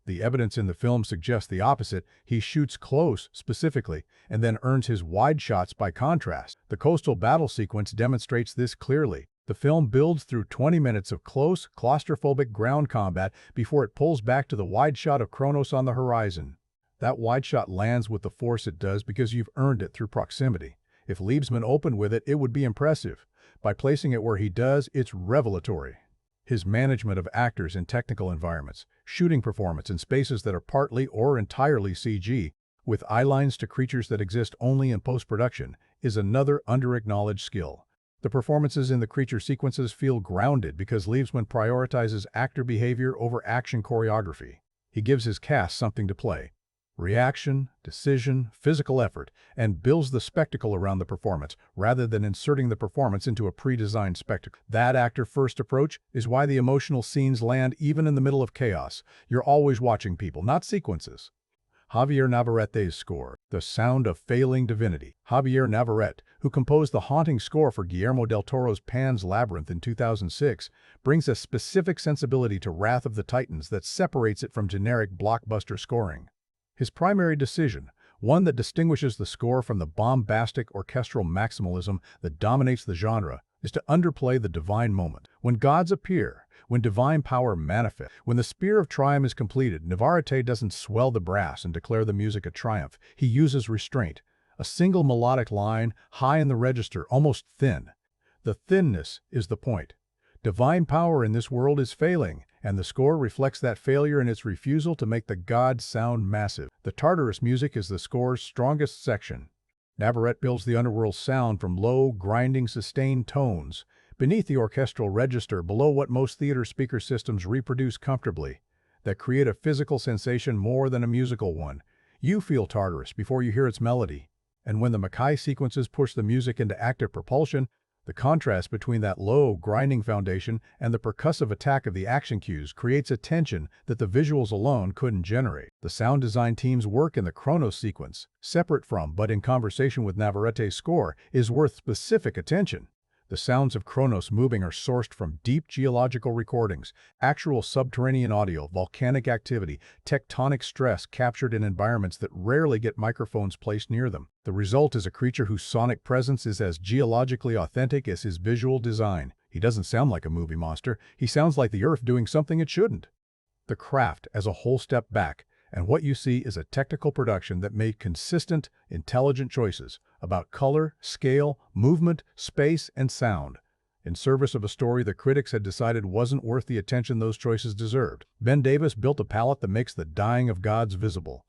The evidence in the film suggests the opposite. He shoots close specifically and then earns his wide shots by contrast. The coastal battle sequence demonstrates this clearly. The film builds through 20 minutes of close, claustrophobic ground combat before it pulls back to the wide shot of Kronos on the horizon. That wide shot lands with the force it does because you've earned it through proximity. If Liebesman opened with it, it would be impressive. By placing it where he does, it's revelatory. His management of actors in technical environments, shooting performance in spaces that are partly or entirely CG, with eyelines to creatures that exist only in post-production, is another under-acknowledged skill. The performances in the creature sequences feel grounded because Liebesman prioritizes actor behavior over action choreography. He gives his cast something to play. Reaction, decision, physical effort, and builds the spectacle around the performance, rather than inserting the performance into a pre-designed spectacle. That actor-first approach is why the emotional scenes land even in the middle of chaos. You're always watching people, not sequences. Javier Navarrete's score, The Sound of Failing Divinity. Javier Navarrete, who composed the haunting score for Guillermo del Toro's Pan's Labyrinth in 2006, brings a specific sensibility to Wrath of the Titans that separates it from generic blockbuster scoring. His primary decision, one that distinguishes the score from the bombastic orchestral maximalism that dominates the genre, is to underplay the divine moment. When gods appear, when divine power manifests, when the Spear of Trium is completed, Navarrete doesn't swell the brass and declare the music a triumph. He uses restraint, a single melodic line, high in the register, almost thin. The thinness is the point. Divine power in this world is failing, and the score reflects that failure in its refusal to make the gods sound massive. The Tartarus music is the score's strongest section. Navarrete builds the underworld's sound from low, grinding, sustained tones, beneath the orchestral register, below what most theater speaker systems reproduce comfortably, that create a physical sensation more than a musical one. You feel Tartarus before you hear its melody. And when the Makai sequences push the music into active propulsion, the contrast between that low, grinding foundation and the percussive attack of the action cues creates a tension that the visuals alone couldn't generate. The sound design team's work in the Kronos sequence, separate from but in conversation with Navarrete's score, is worth specific attention. The sounds of Kronos moving are sourced from deep geological recordings, actual subterranean audio, volcanic activity, tectonic stress captured in environments that rarely get microphones placed near them. The result is a creature whose sonic presence is as geologically authentic as his visual design. He doesn't sound like a movie monster. He sounds like the Earth doing something it shouldn't. The craft as a whole step back, and what you see is a technical production that made consistent, intelligent choices about color, scale, movement, space, and sound. in service of a story the critics had decided wasn't worth the attention those choices deserved. Ben Davis built a palette that makes the dying of gods visible.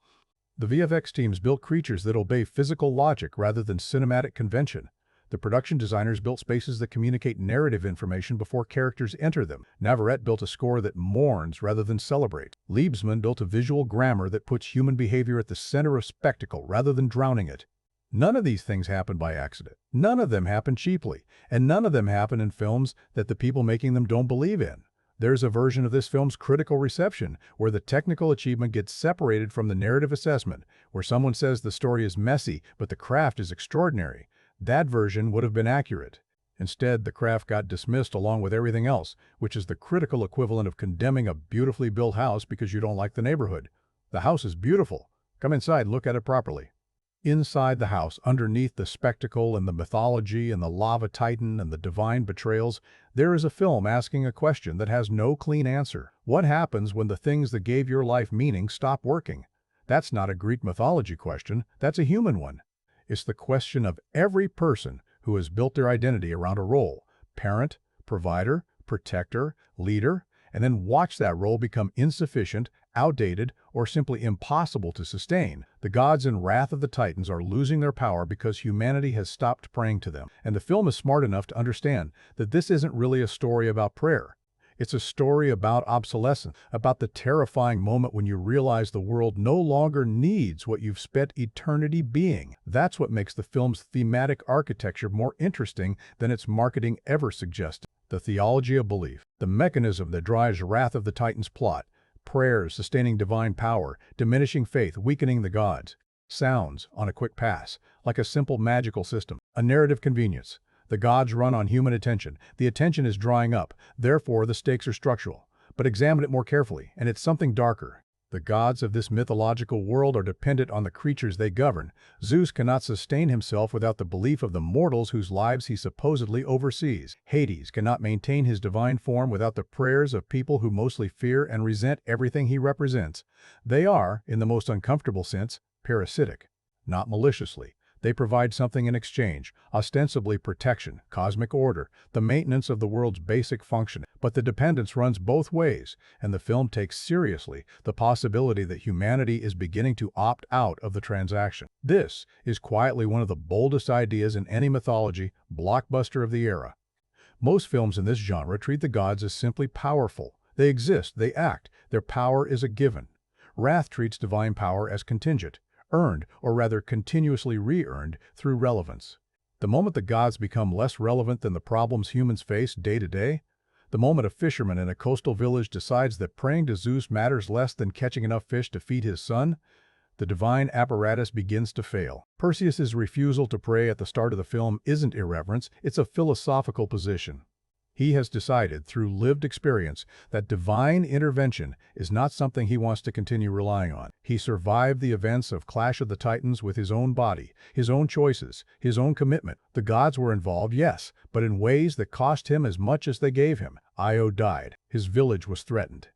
The VFX teams built creatures that obey physical logic rather than cinematic convention. The production designers built spaces that communicate narrative information before characters enter them. Navarrete built a score that mourns rather than celebrates. Liebsman built a visual grammar that puts human behavior at the center of spectacle rather than drowning it. None of these things happen by accident. None of them happen cheaply. And none of them happen in films that the people making them don't believe in. There's a version of this film's critical reception where the technical achievement gets separated from the narrative assessment, where someone says the story is messy but the craft is extraordinary. That version would have been accurate. Instead, the craft got dismissed along with everything else, which is the critical equivalent of condemning a beautifully built house because you don't like the neighborhood. The house is beautiful. Come inside and look at it properly. Inside the house, underneath the spectacle and the mythology and the lava titan and the divine betrayals, there is a film asking a question that has no clean answer. What happens when the things that gave your life meaning stop working? That's not a Greek mythology question, that's a human one. It's the question of every person who has built their identity around a role: parent, provider, protector, leader, and then watch that role become insufficient, outdated, or simply impossible to sustain. The gods in Wrath of the Titans are losing their power because humanity has stopped praying to them. And the film is smart enough to understand that this isn't really a story about prayer. It's a story about obsolescence, about the terrifying moment when you realize the world no longer needs what you've spent eternity being. That's what makes the film's thematic architecture more interesting than its marketing ever suggested. The theology of belief, the mechanism that drives Wrath of the Titans' plot, prayers sustaining divine power, diminishing faith, weakening the gods, sounds, on a quick pass, like a simple magical system. A narrative convenience. The gods run on human attention. The attention is drying up. Therefore, the stakes are structural. But examine it more carefully, and it's something darker. The gods of this mythological world are dependent on the creatures they govern. Zeus cannot sustain himself without the belief of the mortals whose lives he supposedly oversees. Hades cannot maintain his divine form without the prayers of people who mostly fear and resent everything he represents. They are, in the most uncomfortable sense, parasitic, not maliciously. They provide something in exchange, ostensibly protection, cosmic order, the maintenance of the world's basic function. But the dependence runs both ways, and the film takes seriously the possibility that humanity is beginning to opt out of the transaction. This is quietly one of the boldest ideas in any mythology blockbuster of the era. Most films in this genre treat the gods as simply powerful. They exist, they act, their power is a given. Wrath treats divine power as contingent, earned, or rather continuously re-earned, through relevance. The moment the gods become less relevant than the problems humans face day to day, the moment a fisherman in a coastal village decides that praying to Zeus matters less than catching enough fish to feed his son, the divine apparatus begins to fail. Perseus's refusal to pray at the start of the film isn't irreverence, it's a philosophical position. He has decided, through lived experience, that divine intervention is not something he wants to continue relying on. He survived the events of Clash of the Titans with his own body, his own choices, his own commitment. The gods were involved, yes, but in ways that cost him as much as they gave him. Io died. His village was threatened.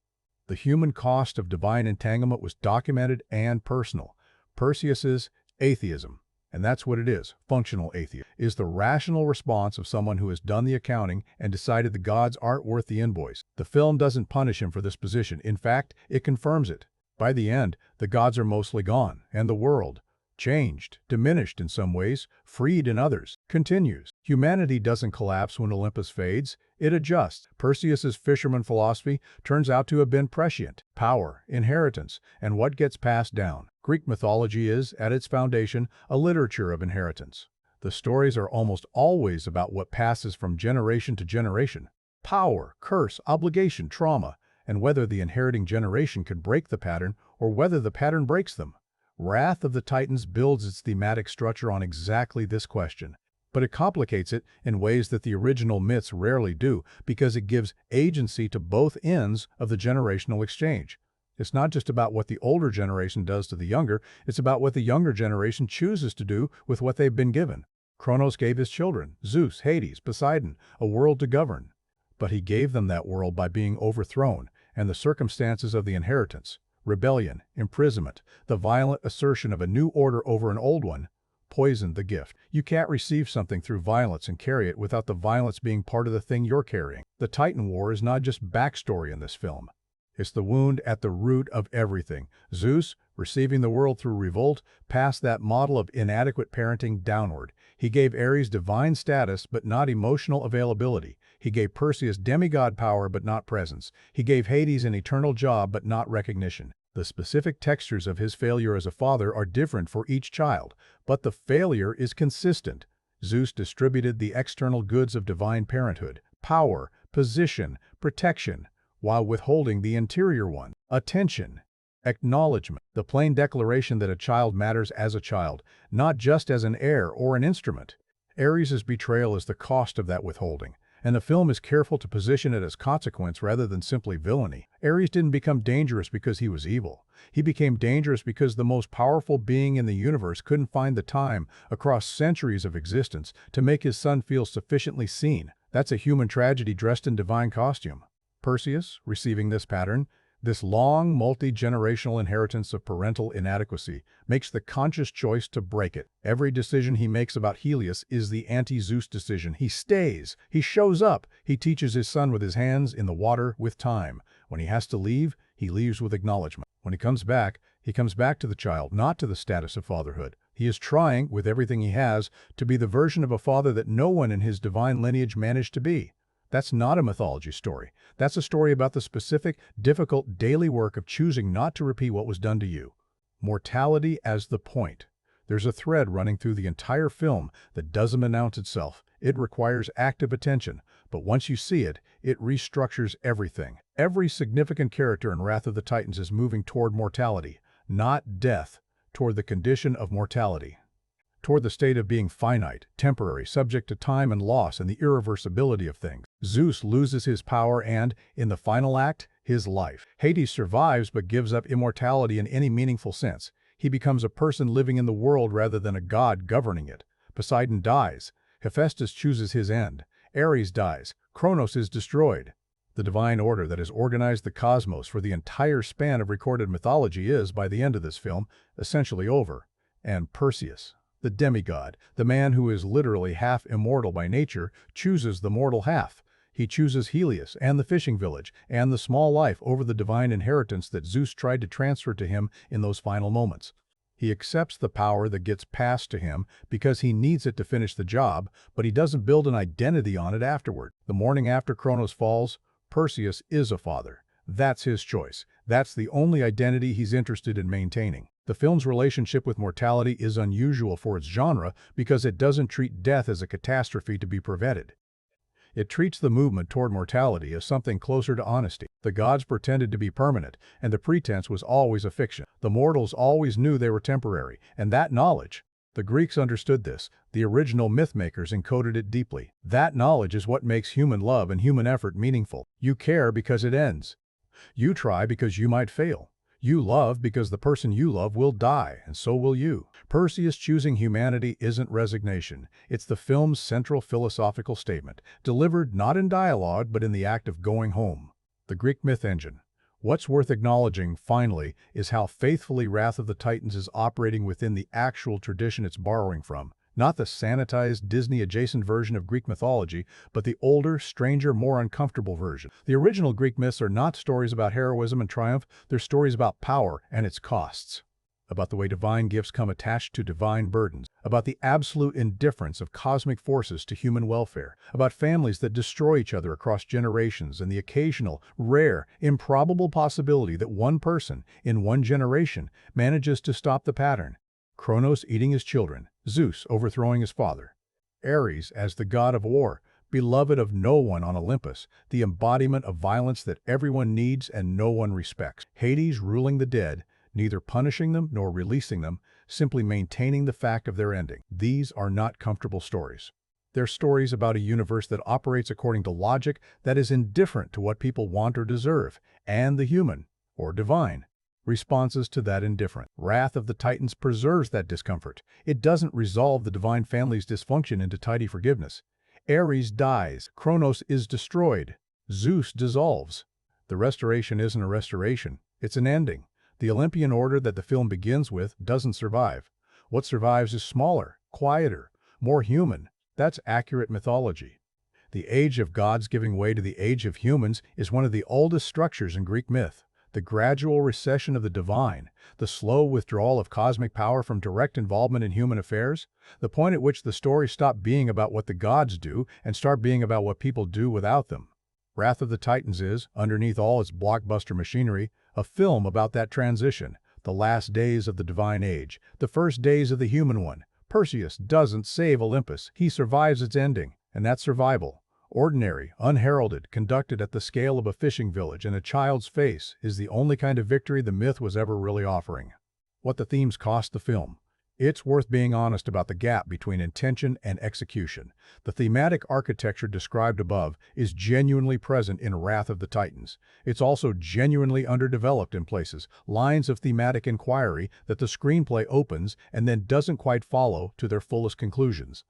The human cost of divine entanglement was documented and personal. Perseus's atheism, and that's what it is, functional atheism, is the rational response of someone who has done the accounting and decided the gods aren't worth the invoice. The film doesn't punish him for this position. In fact, it confirms it. By the end, the gods are mostly gone, and the world, changed, diminished in some ways, freed in others, continues. Humanity doesn't collapse when Olympus fades, it adjusts. Perseus's fisherman philosophy turns out to have been prescient. Power, inheritance, and what gets passed down. Greek mythology is, at its foundation, a literature of inheritance. The stories are almost always about what passes from generation to generation. Power, curse, obligation, trauma, and whether the inheriting generation can break the pattern or whether the pattern breaks them. Wrath of the Titans builds its thematic structure on exactly this question. But it complicates it in ways that the original myths rarely do because it gives agency to both ends of the generational exchange. It's not just about what the older generation does to the younger, it's about what the younger generation chooses to do with what they've been given. Kronos gave his children, Zeus, Hades, Poseidon, a world to govern. But he gave them that world by being overthrown, and the circumstances of the inheritance, rebellion, imprisonment, the violent assertion of a new order over an old one, poisoned the gift. You can't receive something through violence and carry it without the violence being part of the thing you're carrying. The Titan War is not just backstory in this film. It's the wound at the root of everything. Zeus, receiving the world through revolt, passed that model of inadequate parenting downward. He gave Ares divine status but not emotional availability. He gave Perseus demigod power but not presence. He gave Hades an eternal job but not recognition. The specific textures of his failure as a father are different for each child, but the failure is consistent. Zeus distributed the external goods of divine parenthood, power, position, protection, while withholding the interior one, attention, acknowledgement, the plain declaration that a child matters as a child, not just as an heir or an instrument. Ares' betrayal is the cost of that withholding, and the film is careful to position it as consequence rather than simply villainy. Ares didn't become dangerous because he was evil. He became dangerous because the most powerful being in the universe couldn't find the time, across centuries of existence, to make his son feel sufficiently seen. That's a human tragedy dressed in divine costume. Perseus, receiving this pattern, this long, multi-generational inheritance of parental inadequacy, makes the conscious choice to break it. Every decision he makes about Helios is the anti-Zeus decision. He stays, he shows up, he teaches his son with his hands in the water with time. When he has to leave, he leaves with acknowledgement. When he comes back to the child, not to the status of fatherhood. He is trying, with everything he has, to be the version of a father that no one in his divine lineage managed to be. That's not a mythology story. That's a story about the specific, difficult daily work of choosing not to repeat what was done to you. Mortality as the point. There's a thread running through the entire film that doesn't announce itself. It requires active attention, but once you see it, it restructures everything. Every significant character in Wrath of the Titans is moving toward mortality, not death, toward the condition of mortality, toward the state of being finite, temporary, subject to time and loss and the irreversibility of things. Zeus loses his power and, in the final act, his life. Hades survives but gives up immortality in any meaningful sense. He becomes a person living in the world rather than a god governing it. Poseidon dies. Hephaestus chooses his end. Ares dies. Kronos is destroyed. The divine order that has organized the cosmos for the entire span of recorded mythology is, by the end of this film, essentially over. And Perseus, the demigod, the man who is literally half immortal by nature, chooses the mortal half. He chooses Helios and the fishing village and the small life over the divine inheritance that Zeus tried to transfer to him in those final moments. He accepts the power that gets passed to him because he needs it to finish the job, but he doesn't build an identity on it afterward. The morning after Kronos falls, Perseus is a father. That's his choice. That's the only identity he's interested in maintaining. The film's relationship with mortality is unusual for its genre because it doesn't treat death as a catastrophe to be prevented. It treats the movement toward mortality as something closer to honesty. The gods pretended to be permanent, and the pretense was always a fiction. The mortals always knew they were temporary, and that knowledge, the Greeks understood this. The original mythmakers encoded it deeply. That knowledge is what makes human love and human effort meaningful. You care because it ends. You try because you might fail. You love because the person you love will die, and so will you. Perseus choosing humanity isn't resignation. It's the film's central philosophical statement, delivered not in dialogue but in the act of going home. The Greek myth engine. What's worth acknowledging, finally, is how faithfully Wrath of the Titans is operating within the actual tradition it's borrowing from. Not the sanitized Disney-adjacent version of Greek mythology, but the older, stranger, more uncomfortable version. The original Greek myths are not stories about heroism and triumph, they're stories about power and its costs. About the way divine gifts come attached to divine burdens, about the absolute indifference of cosmic forces to human welfare, about families that destroy each other across generations and the occasional, rare, improbable possibility that one person, in one generation, manages to stop the pattern. Kronos eating his children, Zeus overthrowing his father. Ares as the god of war, beloved of no one on Olympus, the embodiment of violence that everyone needs and no one respects. Hades ruling the dead, neither punishing them nor releasing them, simply maintaining the fact of their ending. These are not comfortable stories. They're stories about a universe that operates according to logic that is indifferent to what people want or deserve, and the human, or divine, responses to that indifference. Wrath of the Titans preserves that discomfort. It doesn't resolve the divine family's dysfunction into tidy forgiveness. Ares dies, Kronos is destroyed, Zeus dissolves. The restoration isn't a restoration, it's an ending. The Olympian order that the film begins with doesn't survive. What survives is smaller, quieter, more human. That's accurate mythology. The age of gods giving way to the age of humans is one of the oldest structures in Greek myth. The gradual recession of the divine, the slow withdrawal of cosmic power from direct involvement in human affairs, the point at which the story stopped being about what the gods do and start being about what people do without them. Wrath of the Titans is, underneath all its blockbuster machinery, a film about that transition, the last days of the divine age, the first days of the human one. Perseus doesn't save Olympus, he survives its ending, and that survival, ordinary, unheralded, conducted at the scale of a fishing village in a child's face, is the only kind of victory the myth was ever really offering. What the themes cost the film. It's worth being honest about the gap between intention and execution. The thematic architecture described above is genuinely present in Wrath of the Titans. It's also genuinely underdeveloped in places, lines of thematic inquiry that the screenplay opens and then doesn't quite follow to their fullest conclusions.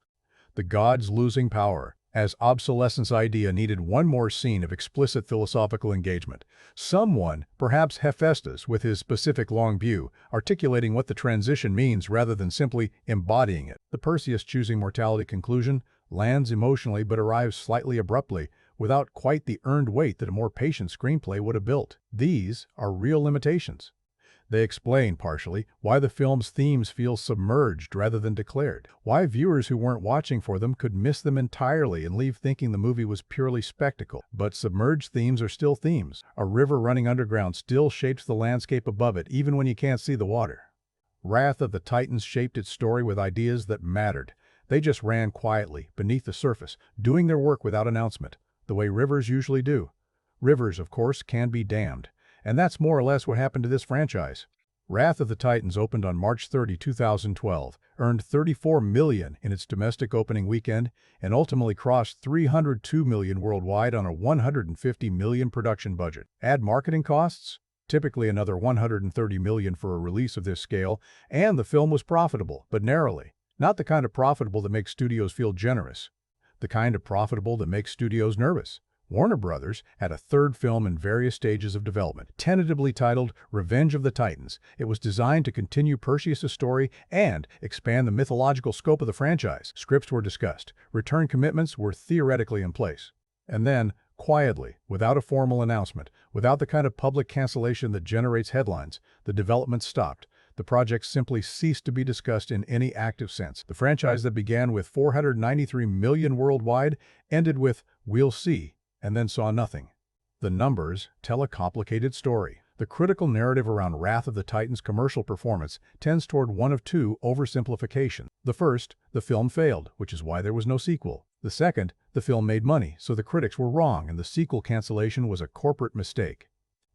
The gods losing power. As Obsolescence idea needed one more scene of explicit philosophical engagement. Someone, perhaps Hephaestus with his specific long view, articulating what the transition means rather than simply embodying it. The Perseus choosing mortality conclusion lands emotionally but arrives slightly abruptly, without quite the earned weight that a more patient screenplay would have built. These are real limitations. They explain, partially, why the film's themes feel submerged rather than declared, why viewers who weren't watching for them could miss them entirely and leave thinking the movie was purely spectacle. But submerged themes are still themes. A river running underground still shapes the landscape above it, even when you can't see the water. Wrath of the Titans shaped its story with ideas that mattered. They just ran quietly, beneath the surface, doing their work without announcement, the way rivers usually do. Rivers, of course, can be dammed. And that's more or less what happened to this franchise. Wrath of the Titans opened on March 30, 2012, earned $34 million in its domestic opening weekend, and ultimately crossed $302 million worldwide on a $150 million production budget. Add marketing costs, typically another $130 million for a release of this scale, and the film was profitable, but narrowly. Not the kind of profitable that makes studios feel generous. The kind of profitable that makes studios nervous. Warner Brothers had a third film in various stages of development, tentatively titled Revenge of the Titans. It was designed to continue Perseus' story and expand the mythological scope of the franchise. Scripts were discussed. Return commitments were theoretically in place. And then, quietly, without a formal announcement, without the kind of public cancellation that generates headlines, the development stopped. The project simply ceased to be discussed in any active sense. The franchise that began with $493 million worldwide ended with "We'll see," and then saw nothing. The numbers tell a complicated story. The critical narrative around Wrath of the Titans' commercial performance tends toward one of two oversimplifications. The first, the film failed, which is why there was no sequel. The second, the film made money, so the critics were wrong and the sequel cancellation was a corporate mistake.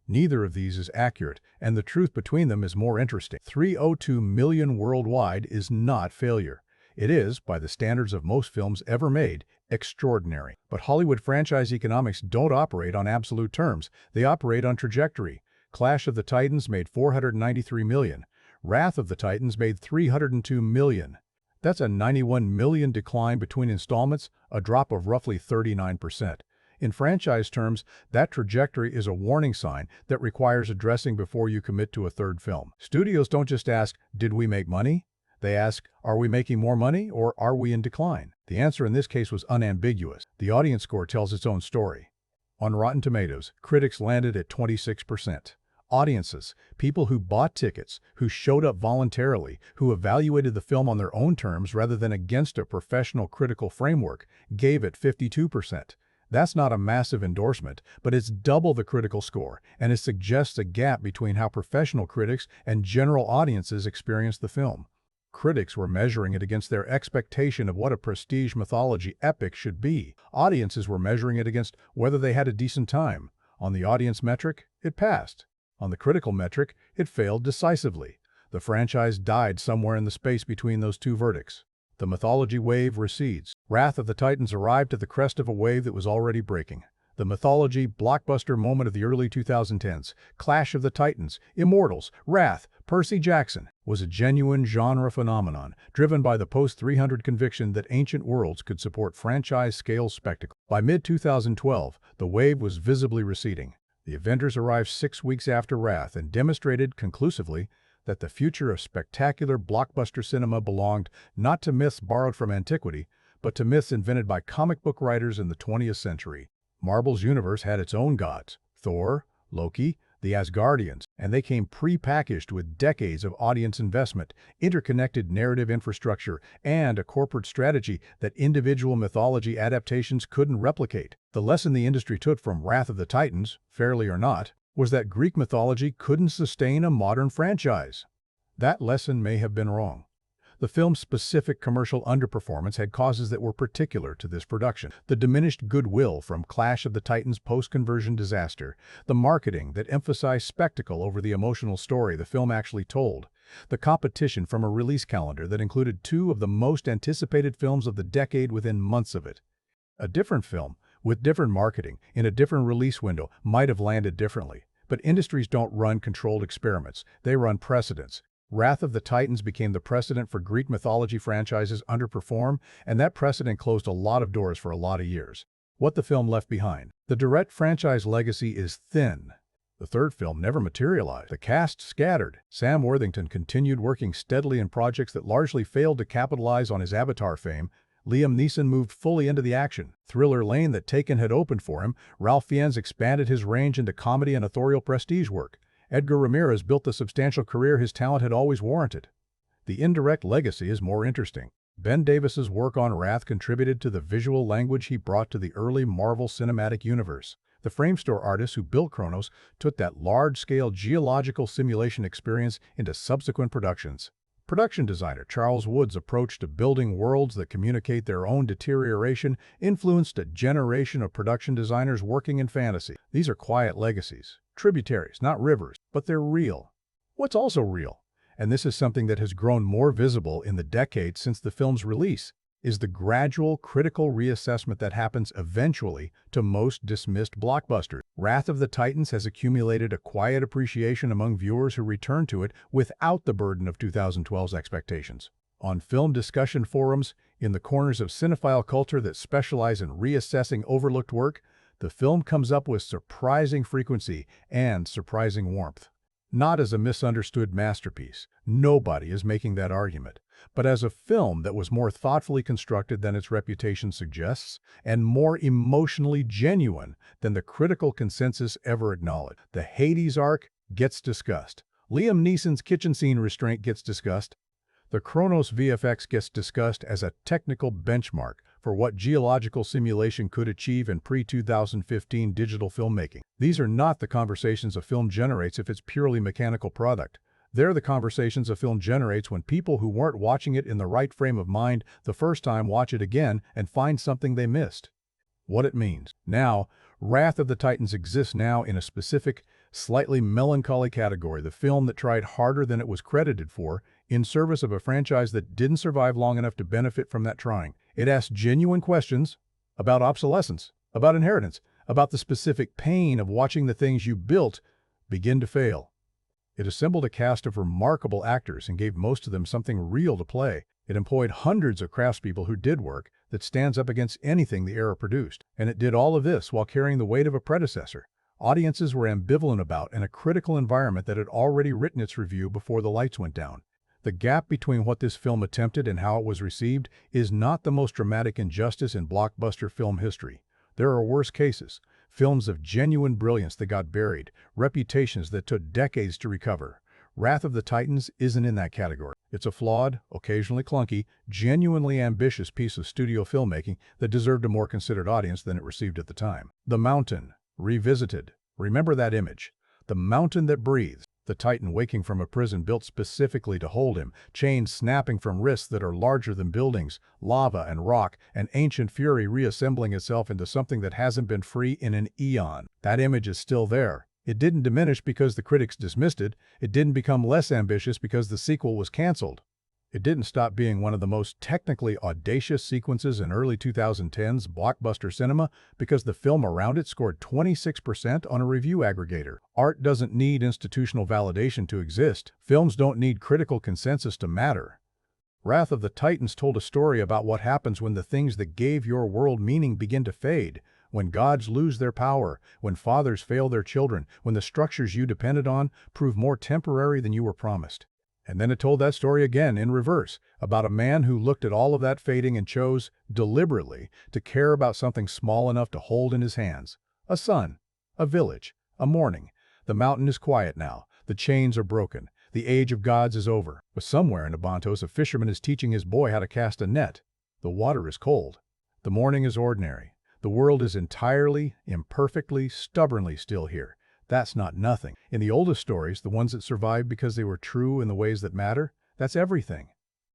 Neither of these is accurate, and the truth between them is more interesting. $302 million worldwide is not failure. It is, by the standards of most films ever made, extraordinary. But Hollywood franchise economics don't operate on absolute terms. They operate on trajectory. Clash of the Titans made $493 million. Wrath of the Titans made $302 million. That's a $91 million decline between installments, a drop of roughly 39%. In franchise terms, that trajectory is a warning sign that requires addressing before you commit to a third film. Studios don't just ask, "Did we make money?" They ask, "Are we making more money or are we in decline?" The answer in this case was unambiguous. The audience score tells its own story. On Rotten Tomatoes, critics landed at 26%. Audiences, people who bought tickets, who showed up voluntarily, who evaluated the film on their own terms rather than against a professional critical framework, gave it 52%. That's not a massive endorsement, but it's double the critical score, and it suggests a gap between how professional critics and general audiences experience the film. Critics were measuring it against their expectation of what a prestige mythology epic should be. Audiences were measuring it against whether they had a decent time. On the audience metric, it passed. On the critical metric, it failed decisively. The franchise died somewhere in the space between those two verdicts. The mythology wave recedes. Wrath of the Titans arrived at the crest of a wave that was already breaking. The mythology blockbuster moment of the early 2010s, Clash of the Titans, Immortals, Wrath, Percy Jackson, was a genuine genre phenomenon, driven by the post-300 conviction that ancient worlds could support franchise-scale spectacle. By mid-2012, the wave was visibly receding. The Avengers arrived 6 weeks after Wrath and demonstrated, conclusively, that the future of spectacular blockbuster cinema belonged not to myths borrowed from antiquity, but to myths invented by comic book writers in the 20th century. Marvel's universe had its own gods, Thor, Loki, the Asgardians, and they came pre-packaged with decades of audience investment, interconnected narrative infrastructure, and a corporate strategy that individual mythology adaptations couldn't replicate. The lesson the industry took from Wrath of the Titans, fairly or not, was that Greek mythology couldn't sustain a modern franchise. That lesson may have been wrong. The film's specific commercial underperformance had causes that were particular to this production. The diminished goodwill from Clash of the Titans post-conversion disaster, the marketing that emphasized spectacle over the emotional story the film actually told, the competition from a release calendar that included two of the most anticipated films of the decade within months of it. A different film, with different marketing, in a different release window, might have landed differently. But industries don't run controlled experiments, they run precedents. Wrath of the Titans became the precedent for Greek mythology franchises underperform, and that precedent closed a lot of doors for a lot of years. What the film left behind. The direct franchise legacy is thin. The third film never materialized. The cast scattered. Sam Worthington continued working steadily in projects that largely failed to capitalize on his Avatar fame. Liam Neeson moved fully into the action. Thriller lane that Taken had opened for him. Ralph Fiennes expanded his range into comedy and authorial prestige work. Edgar Ramirez built the substantial career his talent had always warranted. The indirect legacy is more interesting. Ben Davis's work on Wrath contributed to the visual language he brought to the early Marvel Cinematic Universe. The Framestore artists who built Kronos took that large-scale geological simulation experience into subsequent productions. Production designer Charles Wood's approach to building worlds that communicate their own deterioration influenced a generation of production designers working in fantasy. These are quiet legacies, tributaries, not rivers, but they're real. What's also real, and this is something that has grown more visible in the decades since the film's release, is the gradual critical reassessment that happens eventually to most dismissed blockbusters. Wrath of the Titans has accumulated a quiet appreciation among viewers who return to it without the burden of 2012's expectations. On film discussion forums, in the corners of cinephile culture that specialize in reassessing overlooked work, the film comes up with surprising frequency and surprising warmth. Not as a misunderstood masterpiece, nobody is making that argument, but as a film that was more thoughtfully constructed than its reputation suggests, and more emotionally genuine than the critical consensus ever acknowledged. The Hades arc gets discussed. Liam Neeson's kitchen scene restraint gets discussed. The Kronos VFX gets discussed as a technical benchmark for what geological simulation could achieve in pre-2015 digital filmmaking. These are not the conversations a film generates if it's purely mechanical product. They're the conversations a film generates when people who weren't watching it in the right frame of mind the first time watch it again and find something they missed. What it means. Now, Wrath of the Titans exists now in a specific, slightly melancholy category, the film that tried harder than it was credited for, in service of a franchise that didn't survive long enough to benefit from that trying. It asked genuine questions about obsolescence, about inheritance, about the specific pain of watching the things you built begin to fail. It assembled a cast of remarkable actors and gave most of them something real to play. It employed hundreds of craftspeople who did work that stands up against anything the era produced. And it did all of this while carrying the weight of a predecessor. Audiences were ambivalent about and a critical environment that had already written its review before the lights went down. The gap between what this film attempted and how it was received is not the most dramatic injustice in blockbuster film history. There are worse cases. Films of genuine brilliance that got buried, reputations that took decades to recover. Wrath of the Titans isn't in that category. It's a flawed, occasionally clunky, genuinely ambitious piece of studio filmmaking that deserved a more considered audience than it received at the time. The Mountain, revisited. Remember that image. The mountain that breathes. The Titan waking from a prison built specifically to hold him, chains snapping from wrists that are larger than buildings, lava and rock, and ancient fury reassembling itself into something that hasn't been free in an eon. That image is still there. It didn't diminish because the critics dismissed it. It didn't become less ambitious because the sequel was canceled. It didn't stop being one of the most technically audacious sequences in early 2010s blockbuster cinema because the film around it scored 26% on a review aggregator. Art doesn't need institutional validation to exist. Films don't need critical consensus to matter. Wrath of the Titans told a story about what happens when the things that gave your world meaning begin to fade, when gods lose their power, when fathers fail their children, when the structures you depended on prove more temporary than you were promised. And then it told that story again in reverse, about a man who looked at all of that fading and chose, deliberately, to care about something small enough to hold in his hands. A sun, a village, a morning. The mountain is quiet now. The chains are broken. The age of gods is over. But somewhere in Abantos, a fisherman is teaching his boy how to cast a net. The water is cold. The morning is ordinary. The world is entirely, imperfectly, stubbornly still here. That's not nothing. In the oldest stories, the ones that survived because they were true in the ways that matter, that's everything.